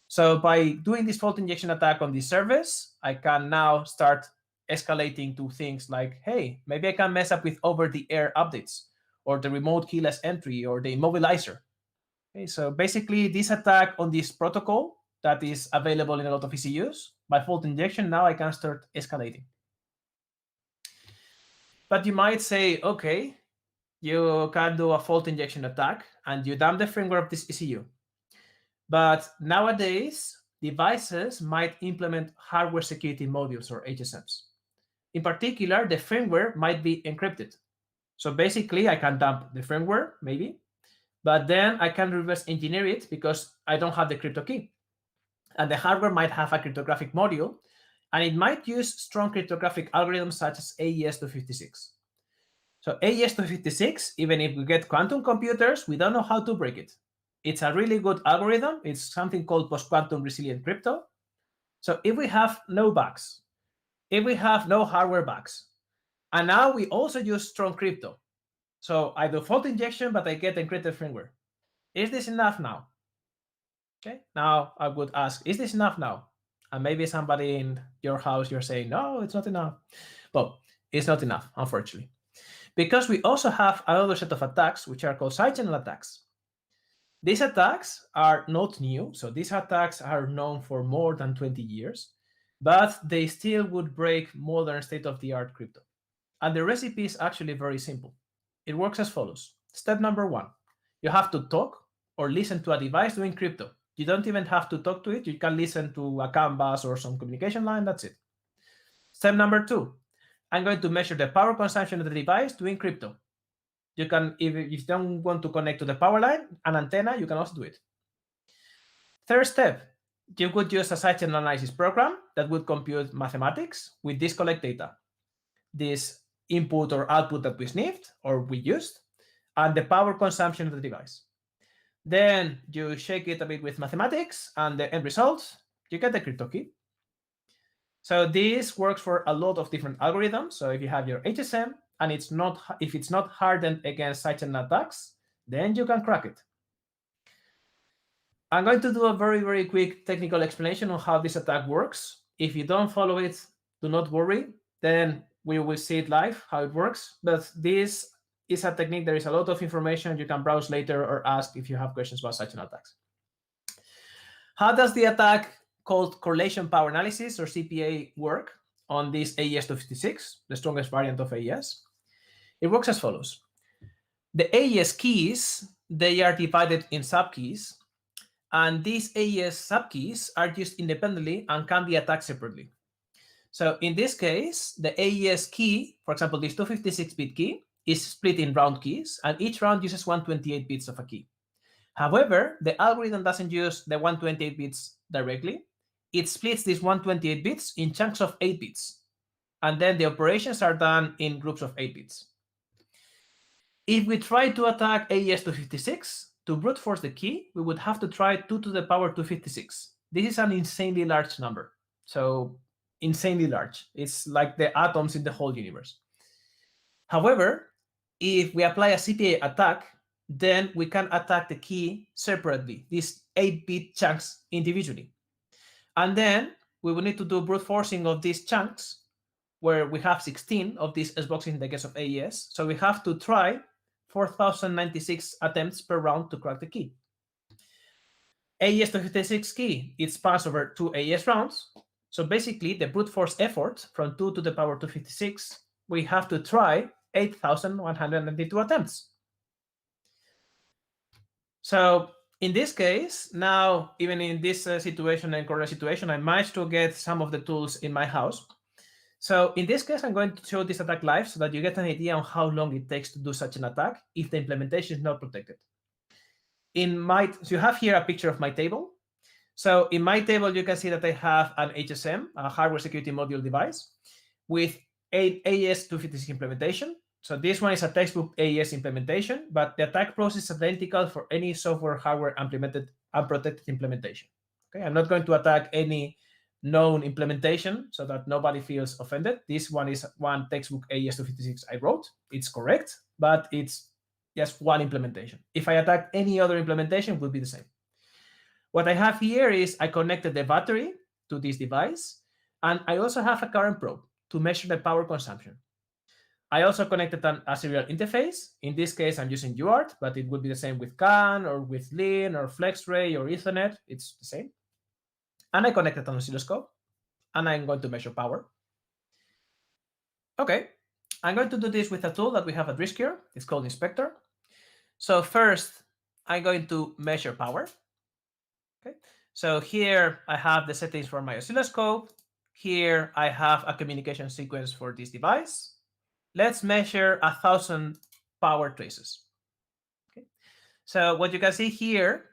So by doing this fault injection attack on this service, I can now start escalating to things like, hey, maybe I can mess up with over-the-air updates, or the remote keyless entry, or the immobilizer. Okay, so basically, this attack on this protocol that is available in a lot of ECUs, by fault injection, now I can start escalating. But you might say, okay, you can do a fault injection attack, and you dump the firmware of this ECU. But nowadays, devices might implement hardware security modules or HSMs. In particular, the firmware might be encrypted. So basically, I can dump the firmware, maybe, but then I can reverse engineer it because I don't have the crypto key. And the hardware might have a cryptographic module, and it might use strong cryptographic algorithms such as AES-256. So AES-256, even if we get quantum computers, we don't know how to break it. It's a really good algorithm. It's something called post-quantum resilient crypto. So if we have no bugs, if we have no hardware bugs, and now we also use strong crypto, so I do fault injection, but I get encrypted firmware. Is this enough now? Okay, now I would ask, is this enough now? And maybe somebody in your house, you're saying, no, it's not enough. Well, it's not enough, unfortunately, because we also have another set of attacks, which are called side channel attacks. These attacks are not new, so these attacks are known for more than 20 years, but they still would break modern state-of-the-art crypto. And the recipe is actually very simple. It works as follows. Step number 1, you have to talk or listen to a device doing crypto. You don't even have to talk to it. You can listen to a CAN bus or some communication line, that's it. Step number 2, I'm going to measure the power consumption of the device doing crypto. You can, if you don't want to connect to the power line, an antenna, you can also do it. Third step, you could use a side channel analysis program that would compute mathematics with this collect data, this input or output that we sniffed or we used, and the power consumption of the device. Then you shake it a bit with mathematics, and the end result, you get the crypto key. So this works for a lot of different algorithms. So if you have your HSM, and if it's not hardened against side channel attacks, then you can crack it. I'm going to do a very, very quick technical explanation on how this attack works. If you don't follow it, do not worry. Then we will see it live, how it works. But this is a technique. There is a lot of information. You can browse later or ask if you have questions about side channel attacks. How does the attack called correlation power analysis, or CPA, work on this AES-256, the strongest variant of AES? It works as follows. The AES keys, they are divided in subkeys, and these AES subkeys are used independently and can be attacked separately. So in this case, the AES key, for example, this 256-bit key, is split in round keys, and each round uses 128 bits of a key. However, the algorithm doesn't use the 128 bits directly. It splits these 128 bits in chunks of 8 bits, and then the operations are done in groups of 8 bits. If we try to attack AES-256, to brute force the key, we would have to try 2 to the power 256. This is an insanely large number. So insanely large. It's like the atoms in the whole universe. However, if we apply a CPA attack, then we can attack the key separately, these 8-bit chunks individually. And then we will need to do brute forcing of these chunks, where we have 16 of these SBoxes in the case of AES. So we have to try 4,096 attempts per round to crack the key. AES-256 key, it spans over 2 AES rounds. So basically, the brute force effort from 2 to the power 256, we have to try 8,192 attempts. So in this case, now, even in this situation and current situation, I managed to get some of the tools in my house. So in this case, I'm going to show this attack live so that you get an idea on how long it takes to do such an attack if the implementation is not protected. So you have here a picture of my table. So in my table, you can see that I have an HSM, a hardware security module device, with AES 256 implementation. So this one is a textbook AES implementation, but the attack process is identical for any software hardware implemented unprotected implementation. Okay, I'm not going to attack any known implementation so that nobody feels offended. This one is one textbook AES 256 I wrote. It's correct, but it's just one implementation. If I attack any other implementation, it would be the same. What I have here is I connected the battery to this device, and I also have a current probe to measure the power consumption. I also connected a serial interface. In this case, I'm using UART, but it would be the same with CAN or with LIN or FlexRay or Ethernet. It's the same. And I connected an oscilloscope, and I'm going to measure power. Okay, I'm going to do this with a tool that we have at Riscure. It's called Inspector. So first, I'm going to measure power. Okay, so here I have the settings for my oscilloscope. Here I have a communication sequence for this device. Let's measure 1,000 power traces. Okay, so what you can see here,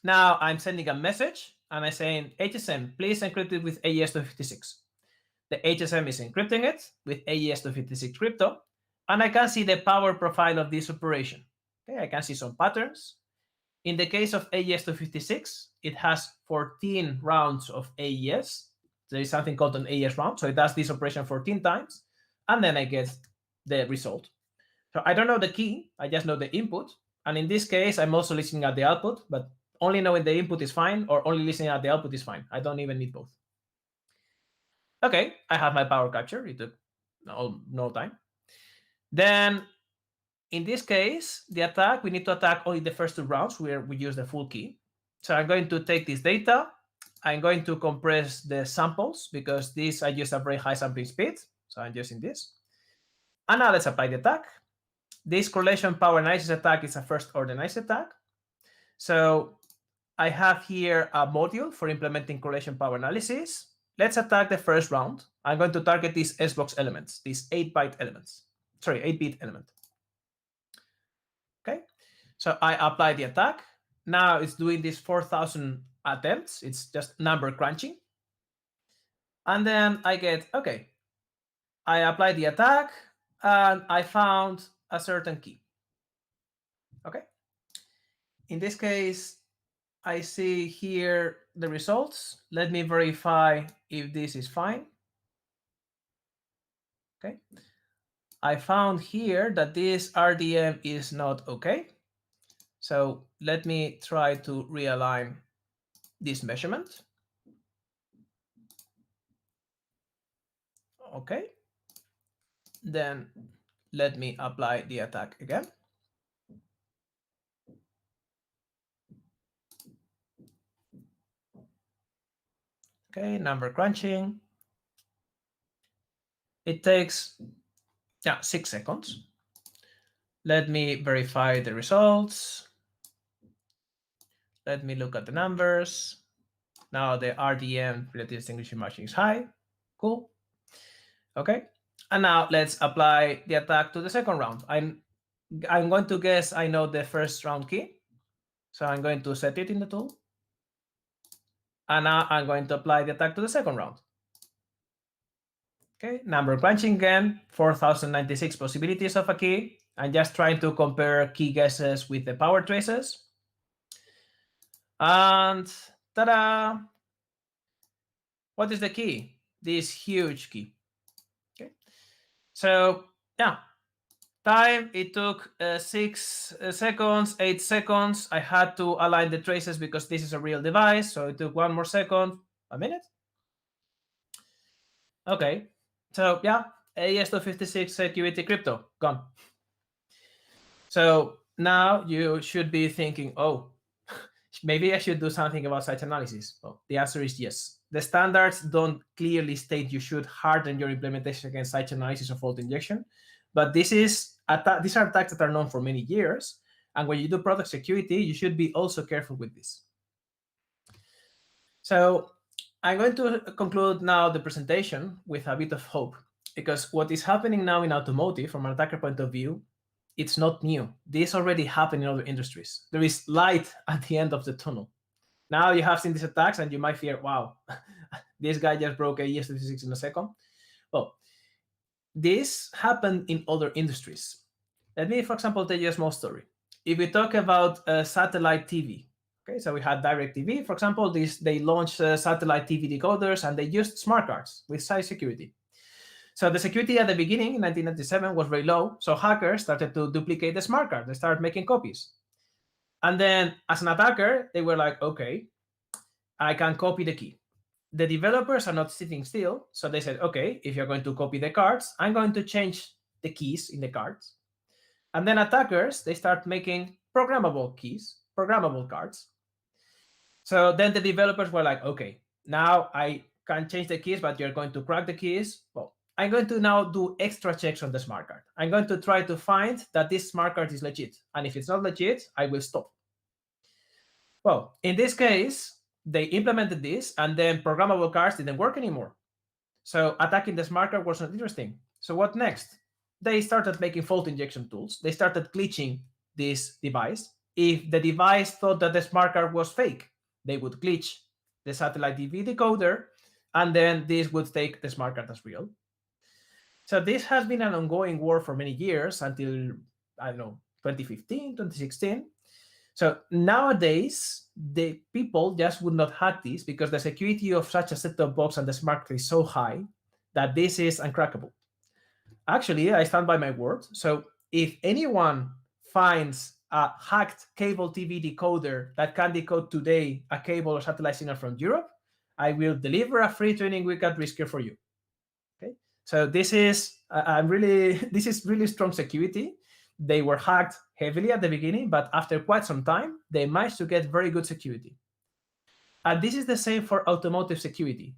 now I'm sending a message and I'm saying, HSM, please encrypt it with AES-256. The HSM is encrypting it with AES-256 crypto, and I can see the power profile of this operation. Okay, I can see some patterns. In the case of AES-256, it has 14 rounds of AES. There is something called an AES round, so it does this operation 14 times, and then I get the result. So I don't know the key, I just know the input. And in this case, I'm also listening at the output, but only knowing the input is fine, or only listening at the output is fine. I don't even need both. Okay, I have my power capture. It took no time. Then in this case, the attack, we need to attack only the first two rounds where we use the full key. So I'm going to take this data. I'm going to compress the samples because this I use a very high sampling speed. So I'm using this. And now let's apply the attack. This correlation power analysis attack is a first order analysis attack. So I have here a module for implementing correlation power analysis. Let's attack the first round. I'm going to target these SBox elements, these 8-bit elements. Sorry, 8-bit element. Okay, so I apply the attack. Now it's doing this 4,000 attempts. It's just number crunching. And then I get, okay, I apply the attack and I found a certain key. Okay, in this case, I see here the results. Let me verify if this is fine. Okay, I found here that this RDM is not okay. So let me try to realign this measurement. Okay, then let me apply the attack again. Okay, number crunching. It takes 6 seconds. Let me verify the results. Let me look at the numbers. Now the RDM, relative distinguishing margin, is high. Cool. Okay, and now let's apply the attack to the second round. I'm going to guess I know the first round key. So I'm going to set it in the tool. And now I'm going to apply the attack to the second round. Okay, number crunching again, 4,096 possibilities of a key. I'm just trying to compare key guesses with the power traces. And ta-da! What is the key? This huge key. Okay, so time, it took 6 seconds, 8 seconds. I had to align the traces because this is a real device. So it took 1 more second, a minute. Okay, so AES-256 security crypto, gone. So now you should be thinking, oh, maybe I should do something about site analysis. Well, the answer is yes. The standards don't clearly state you should harden your implementation against site analysis or fault injection, but these are attacks that are known for many years. And when you do product security, you should be also careful with this. So I'm going to conclude now the presentation with a bit of hope, because what is happening now in automotive from an attacker point of view, it's not new. This already happened in other industries. There is light at the end of the tunnel. Now you have seen these attacks and you might fear, wow, this guy just broke a ES-256 in a second. Well, this happened in other industries. Let me, for example, tell you a small story. If we talk about satellite TV, okay, so we had DirecTV, for example, they launched satellite TV decoders and they used smart cards with cybersecurity. So the security at the beginning in 1997 was very low, so hackers started to duplicate the smart card. They started making copies. And then as an attacker, they were like, okay, I can copy the key. The developers are not sitting still, so they said, okay, if you're going to copy the cards, I'm going to change the keys in the cards. And then attackers, they start making programmable keys, programmable cards. So then the developers were like, okay, now I can change the keys, but you're going to crack the keys. Well, I'm going to now do extra checks on the smart card. I'm going to try to find that this smart card is legit. And if it's not legit, I will stop. Well, in this case, they implemented this, and then programmable cards didn't work anymore. So attacking the smart card was not interesting. So what next? They started making fault injection tools. They started glitching this device. If the device thought that the smart card was fake, they would glitch the satellite TV decoder, and then this would take the smart card as real. So this has been an ongoing war for many years until, I don't know, 2015, 2016. So nowadays, the people just would not hack this because the security of such a set-top box and the smart card is so high that this is uncrackable. Actually, I stand by my word. So if anyone finds a hacked cable TV decoder that can decode today a cable or satellite signal from Europe, I will deliver a free training week at Riscure for you. Okay, so this is this is really strong security. They were hacked heavily at the beginning, but after quite some time, they managed to get very good security. And this is the same for automotive security.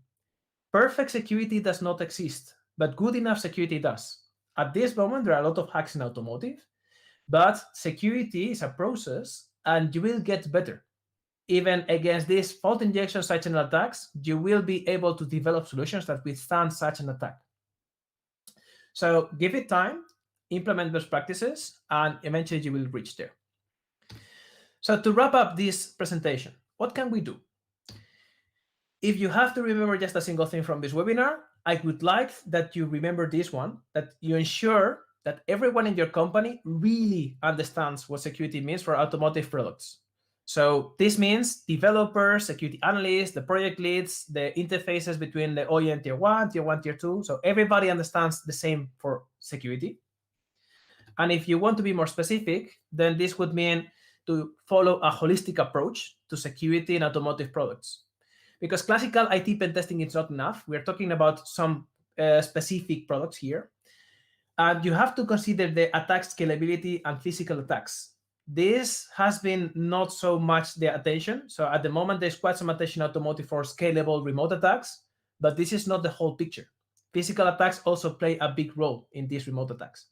Perfect security does not exist, but good enough security does. At this moment, there are a lot of hacks in automotive, but security is a process and you will get better. Even against these fault injection side channel attacks, you will be able to develop solutions that withstand such an attack. So give it time, implement best practices, and eventually you will reach there. So to wrap up this presentation, what can we do? If you have to remember just a single thing from this webinar, I would like that you remember this one, that you ensure that everyone in your company really understands what security means for automotive products. So this means developers, security analysts, the project leads, the interfaces between the OEM tier 1, tier 2. So everybody understands the same for security. And if you want to be more specific, then this would mean to follow a holistic approach to security in automotive products. Because classical IT pen testing is not enough. We're talking about some specific products here. And you have to consider the attack scalability and physical attacks. This has been not so much the attention. So at the moment, there's quite some attention in automotive for scalable remote attacks, but this is not the whole picture. Physical attacks also play a big role in these remote attacks.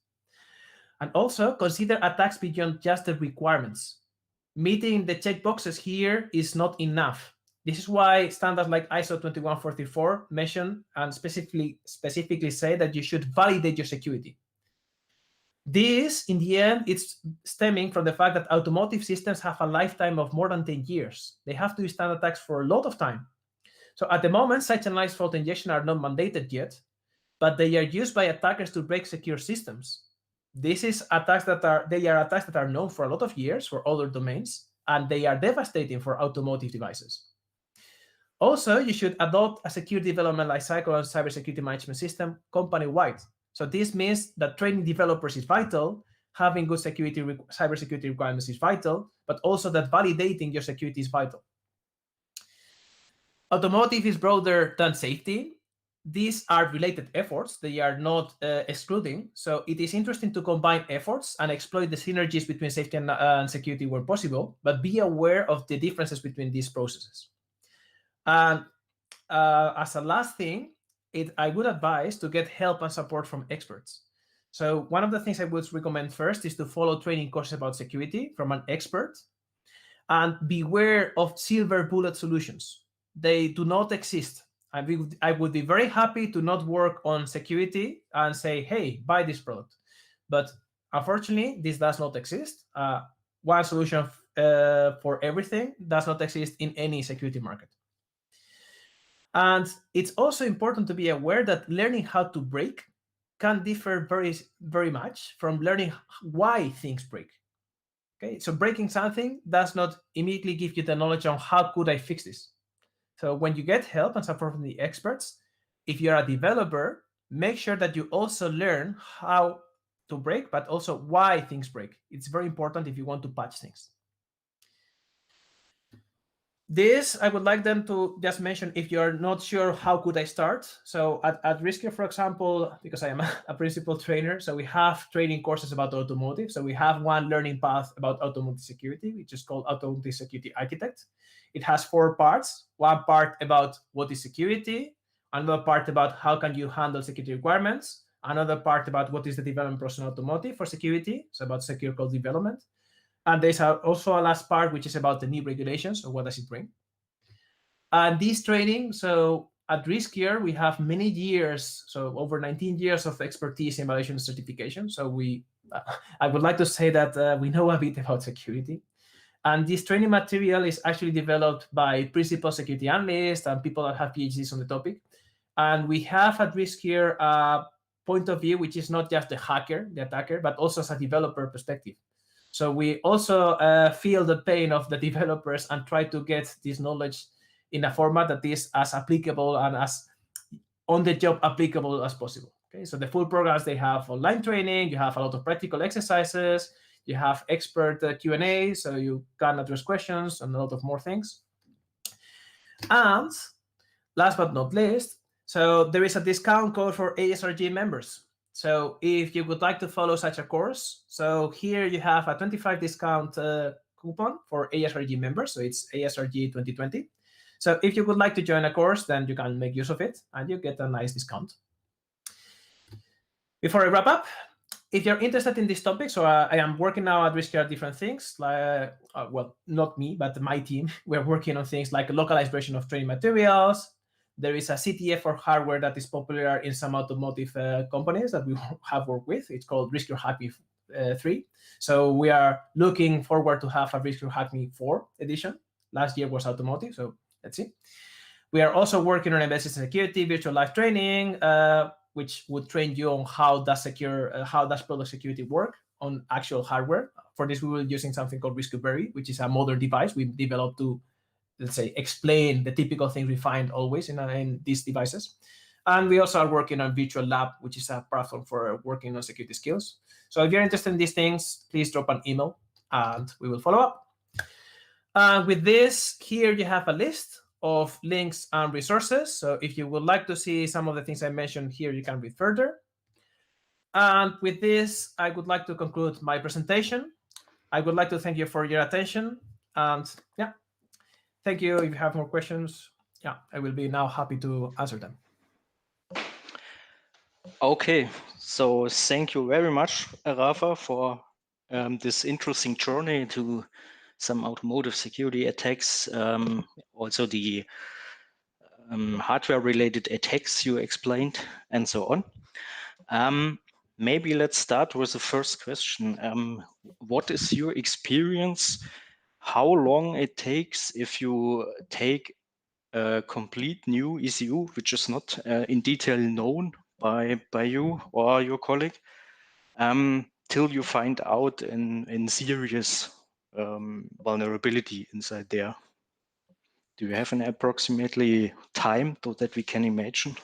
And also consider attacks beyond just the requirements. Meeting the checkboxes here is not enough. This is why standards like ISO 21434 mention and specifically say that you should validate your security. This, in the end, it's stemming from the fact that automotive systems have a lifetime of more than 10 years. They have to withstand attacks for a lot of time. So at the moment, site channelized fault injection are not mandated yet, but they are used by attackers to break secure systems. This is attacks that are known for a lot of years for other domains, and they are devastating for automotive devices. Also, you should adopt a secure development lifecycle and cybersecurity management system company-wide. So this means that training developers is vital, having good cybersecurity requirements is vital, but also that validating your security is vital. Automotive is broader than safety. These are related efforts. They are not excluding. So it is interesting to combine efforts and exploit the synergies between safety and security where possible, but be aware of the differences between these processes. And as a last thing, I would advise to get help and support from experts. So one of the things I would recommend first is to follow training courses about security from an expert and beware of silver bullet solutions. they do not exist. I would be very happy to not work on security and say, hey, buy this product. But unfortunately, this does not exist. One solution for everything does not exist in any security market. And it's also important to be aware that learning how to break can differ very, very much from learning why things break. Okay, so breaking something does not immediately give you the knowledge on how could I fix this. So when you get help and support from the experts, if you're a developer, make sure that you also learn how to break, but also why things break. It's very important if you want to patch things. This, I would like them to just mention if you're not sure how could I start. So at Riscure, for example, because I am a principal trainer, so we have training courses about automotive. So we have one learning path about automotive security, which is called Automotive Security Architect. It has 4 parts. One part about what is security, another part about how can you handle security requirements, another part about what is the development process in automotive for security, so about secure code development. And there's also a last part, which is about the new regulations, or what does it bring. And this training, so at Riscure, we have many years, so over 19 years of expertise in evaluation and certification. So I would like to say that we know a bit about security. And this training material is actually developed by principal security analysts and people that have PhDs on the topic. And we have at Riscure a point of view, which is not just the hacker, the attacker, but also as a developer perspective. So we also feel the pain of the developers and try to get this knowledge in a format that is as applicable and as on-the-job applicable as possible. Okay, so the full programs, they have online training, you have a lot of practical exercises, you have expert Q&A, so you can address questions and a lot of more things. And last but not least, so there is a discount code for ASRG members. So if you would like to follow such a course, so here you have a 25 discount coupon for ASRG members. So it's ASRG 2020. So if you would like to join a course, then you can make use of it and you get a nice discount. Before I wrap up, if you're interested in this topic, so I am working now at Riscure different things, like, well, not me, but my team. We're working on things like a localized version of training materials. There is a CTF for hardware that is popular in some automotive companies that we have worked with. It's called Riscure Hack Me 3. So we are looking forward to have a Riscure Hack Me 4 edition. Last year was automotive, so let's see. We are also working on embedded security, virtual live training, which would train you on how does product security work on actual hardware. For this, we will be using something called Riscure, which is a modern device we've developed to, let's say, explain the typical things we find always in these devices. And we also are working on Virtual Lab, which is a platform for working on security skills. So if you're interested in these things, please drop an email and we will follow up. With this, here you have a list of links and resources. So if you would like to see some of the things I mentioned here, you can read further. And with this, I would like to conclude my presentation. I would like to thank you for your attention. And yeah, thank you. If you have more questions, yeah, I will be now happy to answer them. Okay, so thank you very much, Rafa, for this interesting journey to some automotive security attacks, also the hardware-related attacks you explained, and so on. Maybe let's start with the first question. What is your experience? How long it takes if you take a complete new ECU, which is not in detail known by you or your colleague, till you find out in serious vulnerability inside there? Do you have an approximately time that we can imagine?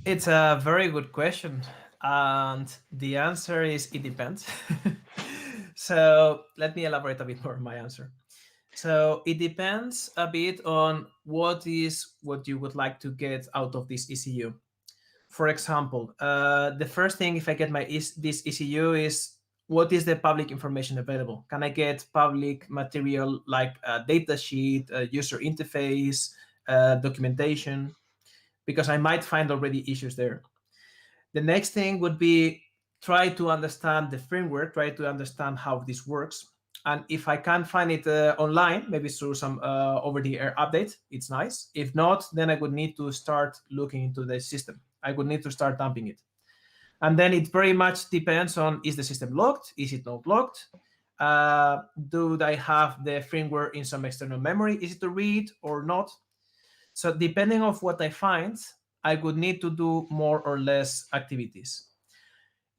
It's a very good question. And the answer is it depends. So let me elaborate a bit more on my answer. So it depends a bit on what you would like to get out of this ECU. For example, the first thing if I get this ECU is what is the public information available? Can I get public material like a data sheet, a user interface, documentation? Because I might find already issues there. The next thing would be try to understand the framework, try to understand how this works. And if I can't find it online, maybe through some over-the-air update, it's nice. If not, then I would need to start looking into the system. I would need to start dumping it. And then it very much depends on, is the system locked? Is it not locked? Do I have the firmware in some external memory? Is it to read or not? So depending on what I find, I would need to do more or less activities.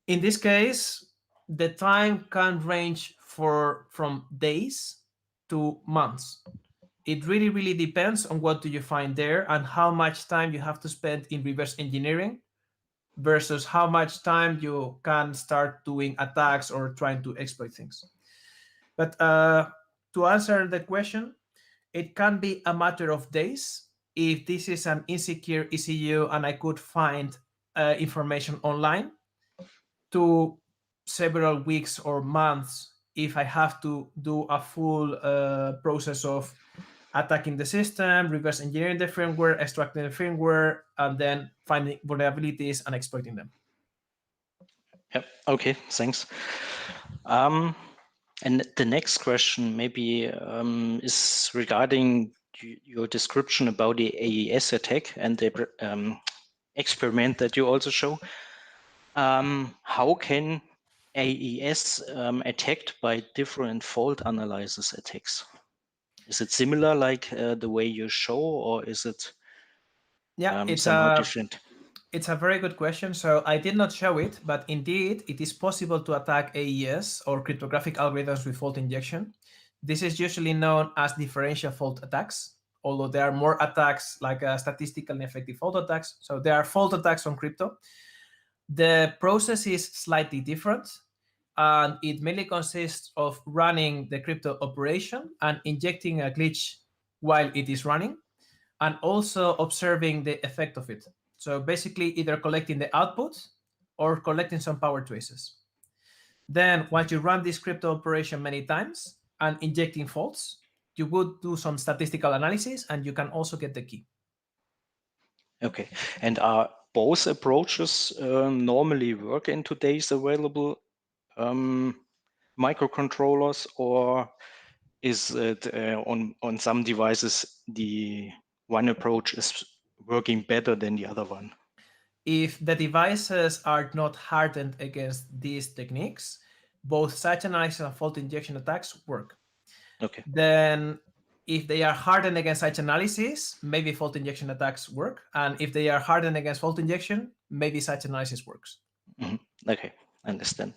In this case, the time can range from days to months. It really, really depends on what do you find there and how much time you have to spend in reverse engineering versus how much time you can start doing attacks or trying to exploit things. But to answer the question, it can be a matter of days. If this is an insecure ECU and I could find information online, to several weeks or months if I have to do a full process of attacking the system, reverse engineering the firmware, extracting the firmware, and then finding vulnerabilities and exploiting them. Yep. Okay. Thanks. And the next question maybe is regarding your description about the AES attack and the experiment that you also show. How can AES attacked by different fault analysis attacks? Is it similar like the way you show, or is it somehow different? It's a very good question. So I did not show it, but indeed it is possible to attack AES or cryptographic algorithms with fault injection. This is usually known as differential fault attacks, although there are more attacks like statistical and effective fault attacks. So there are fault attacks on crypto. The process is slightly different, and it mainly consists of running the crypto operation and injecting a glitch while it is running, and also observing the effect of it. So basically either collecting the output or collecting some power traces. Then once you run this crypto operation many times and injecting faults, you would do some statistical analysis and you can also get the key. Okay. And are both approaches normally work in today's available microcontrollers, or is it on some devices the one approach is working better than the other one? If the devices are not hardened against these techniques, both site analysis and fault injection attacks work. Okay. Then if they are hardened against site analysis, maybe fault injection attacks work. And if they are hardened against fault injection, maybe site analysis works. Okay, understand.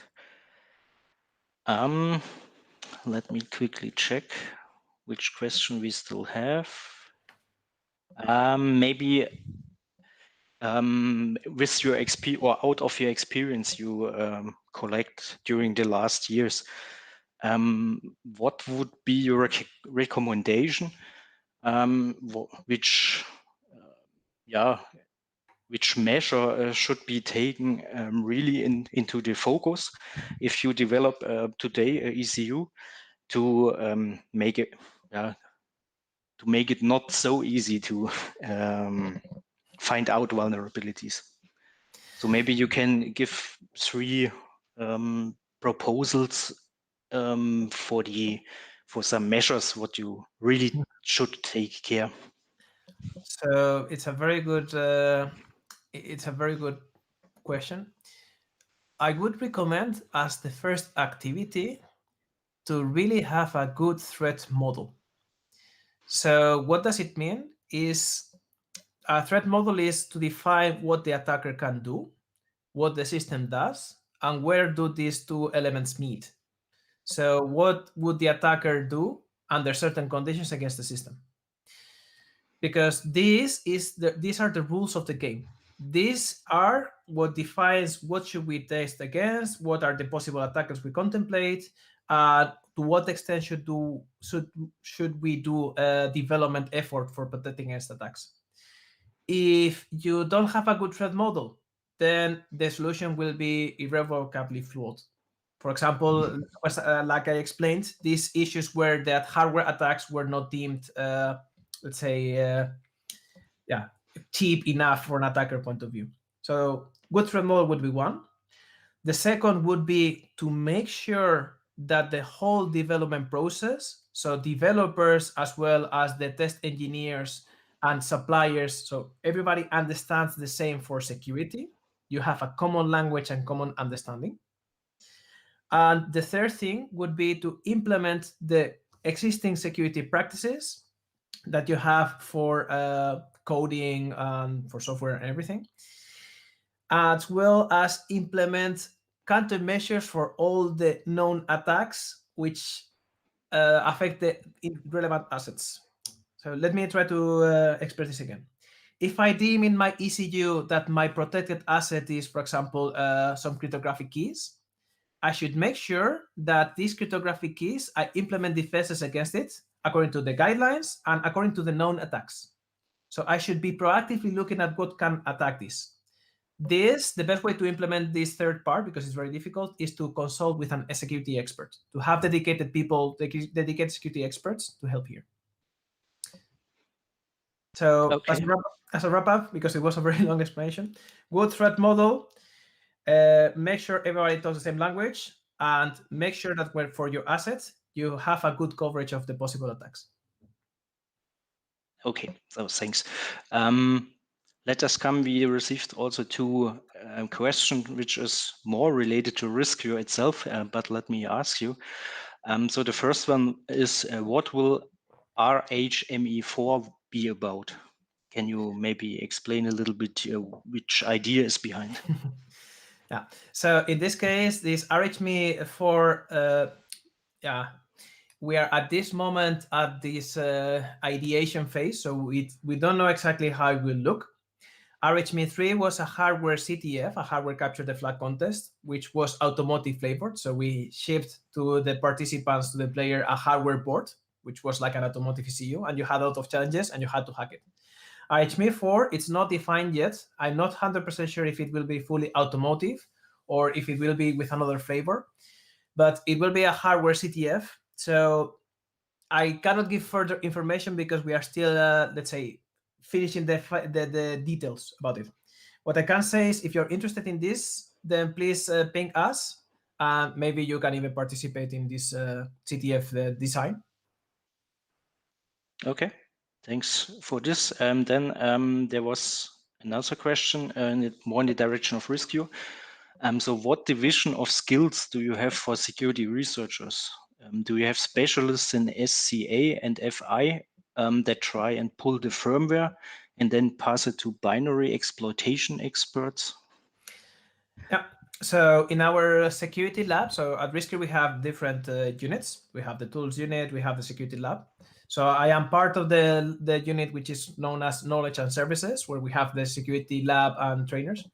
Let me quickly check which question we still have. Maybe with your experience or out of your experience you collect during the last years, what would be your recommendation? Which measure should be taken really into the focus if you develop today a ECU to make it not so easy to find out vulnerabilities. So maybe you can give 3 proposals for some measures what you really should take care. So it's a very good question. I would recommend as the first activity to really have a good threat model. So what does it mean? Is a threat model is to define what the attacker can do, what the system does, and where do these two elements meet. So what would the attacker do under certain conditions against the system? Because these are the rules of the game. These are what defines what should we test against, what are the possible attackers we contemplate, to what extent should we do a development effort for protecting against attacks. If you don't have a good threat model, then the solution will be irrevocably flawed. For example, like I explained, these issues where that hardware attacks were not deemed, let's say, cheap enough for an attacker point of view. So good threat model would be one. The second would be to make sure that the whole development process, so developers as well as the test engineers and suppliers, so everybody understands the same for security. You have a common language and common understanding. And the third thing would be to implement the existing security practices that you have for coding and for software and everything, as well as implement countermeasures for all the known attacks which affect the relevant assets. So let me try to express this again. If I deem in my ECU that my protected asset is, for example, some cryptographic keys, I should make sure that these cryptographic keys, I implement defenses against it according to the guidelines and according to the known attacks. So I should be proactively looking at what can attack this. The best way to implement this third part, because it's very difficult, is to consult with a security expert, to have dedicated people, dedicated security experts to help here. So Okay. as a wrap up, because it was a very long explanation, good threat model, make sure everybody talks the same language, and make sure that for your assets, you have a good coverage of the possible attacks. Okay, so thanks. Let us come. We received also two questions, which is more related to Riscure itself, but let me ask you. So the first one is, what will RHME4 be about? Can you maybe explain a little bit which idea is behind? Yeah. So in this case, this RHME4, we are at this moment at this ideation phase, so we don't know exactly how it will look. RHME3 was a hardware CTF, a hardware capture the flag contest, which was automotive flavored. So we shipped to the participants, to the player, a hardware board, which was like an automotive ECU, and you had a lot of challenges and you had to hack it. RHME4, it's not defined yet. I'm not 100% sure if it will be fully automotive or if it will be with another flavor, but it will be a hardware CTF. So I cannot give further information because we are still, let's say, finishing the details about it. What I can say is, if you're interested in this, then please ping us, and maybe you can even participate in this CTF design. Okay, thanks for this. Then there was another question, more in the direction of Riscure. So what division of skills do you have for security researchers? Do you have specialists in SCA and FI that try and pull the firmware and then pass it to binary exploitation experts? Yeah. So in our security lab, so at Riscure we have different units. We have the tools unit, we have the security lab. So I am part of the unit which is known as knowledge and services, where we have the security lab and trainers.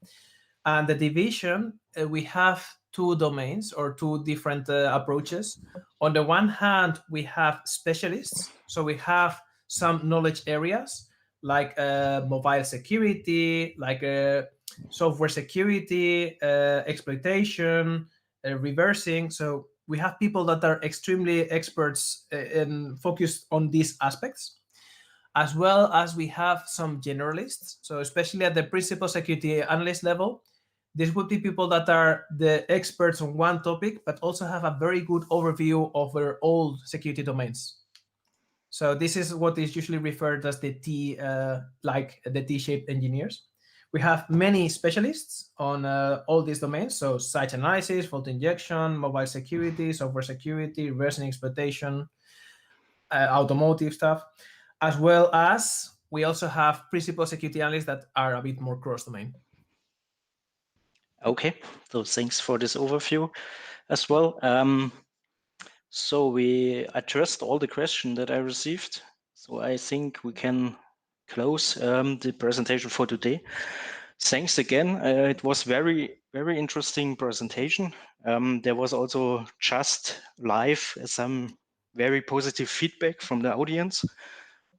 And the division, we have two domains or two different approaches. On the one hand, we have specialists. So we have some knowledge areas like mobile security, like software security, exploitation, reversing. So we have people that are extremely experts and focused on these aspects, as well as we have some generalists. So especially at the principal security analyst level, this would be people that are the experts on one topic, but also have a very good overview over all security domains. So this is what is usually referred as the like the T-shaped engineers. We have many specialists on all these domains. So site analysis, fault injection, mobile security, software security, reversing exploitation, automotive stuff, as well as we also have principal security analysts that are a bit more cross-domain. Okay, so thanks for this overview as well. So we addressed all the questions that I received. So I think we can close the presentation for today. Thanks again. It was very, very interesting presentation. There was also just live some very positive feedback from the audience.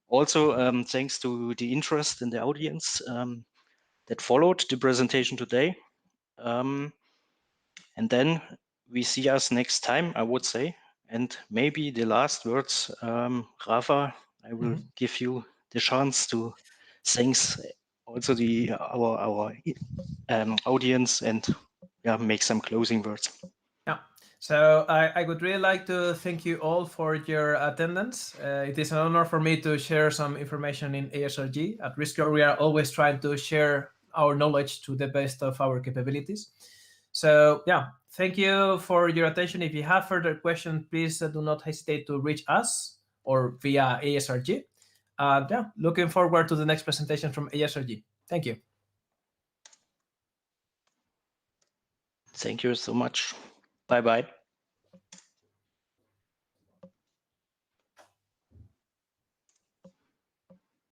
Also, thanks to the interest in the audience that followed the presentation today. And then we see us next time, I would say. And maybe the last words, Rafa, I will give you the chance to thanks also our audience and make some closing words. Yeah. So I would really like to thank you all for your attendance. It is an honor for me to share some information in ASRG. At Riscure, we are always trying to share our knowledge to the best of our capabilities. So yeah, thank you for your attention. If you have further questions, please do not hesitate to reach us or via ASRG. Yeah, looking forward to the next presentation from ASRG. Thank you. Thank you so much. Bye-bye.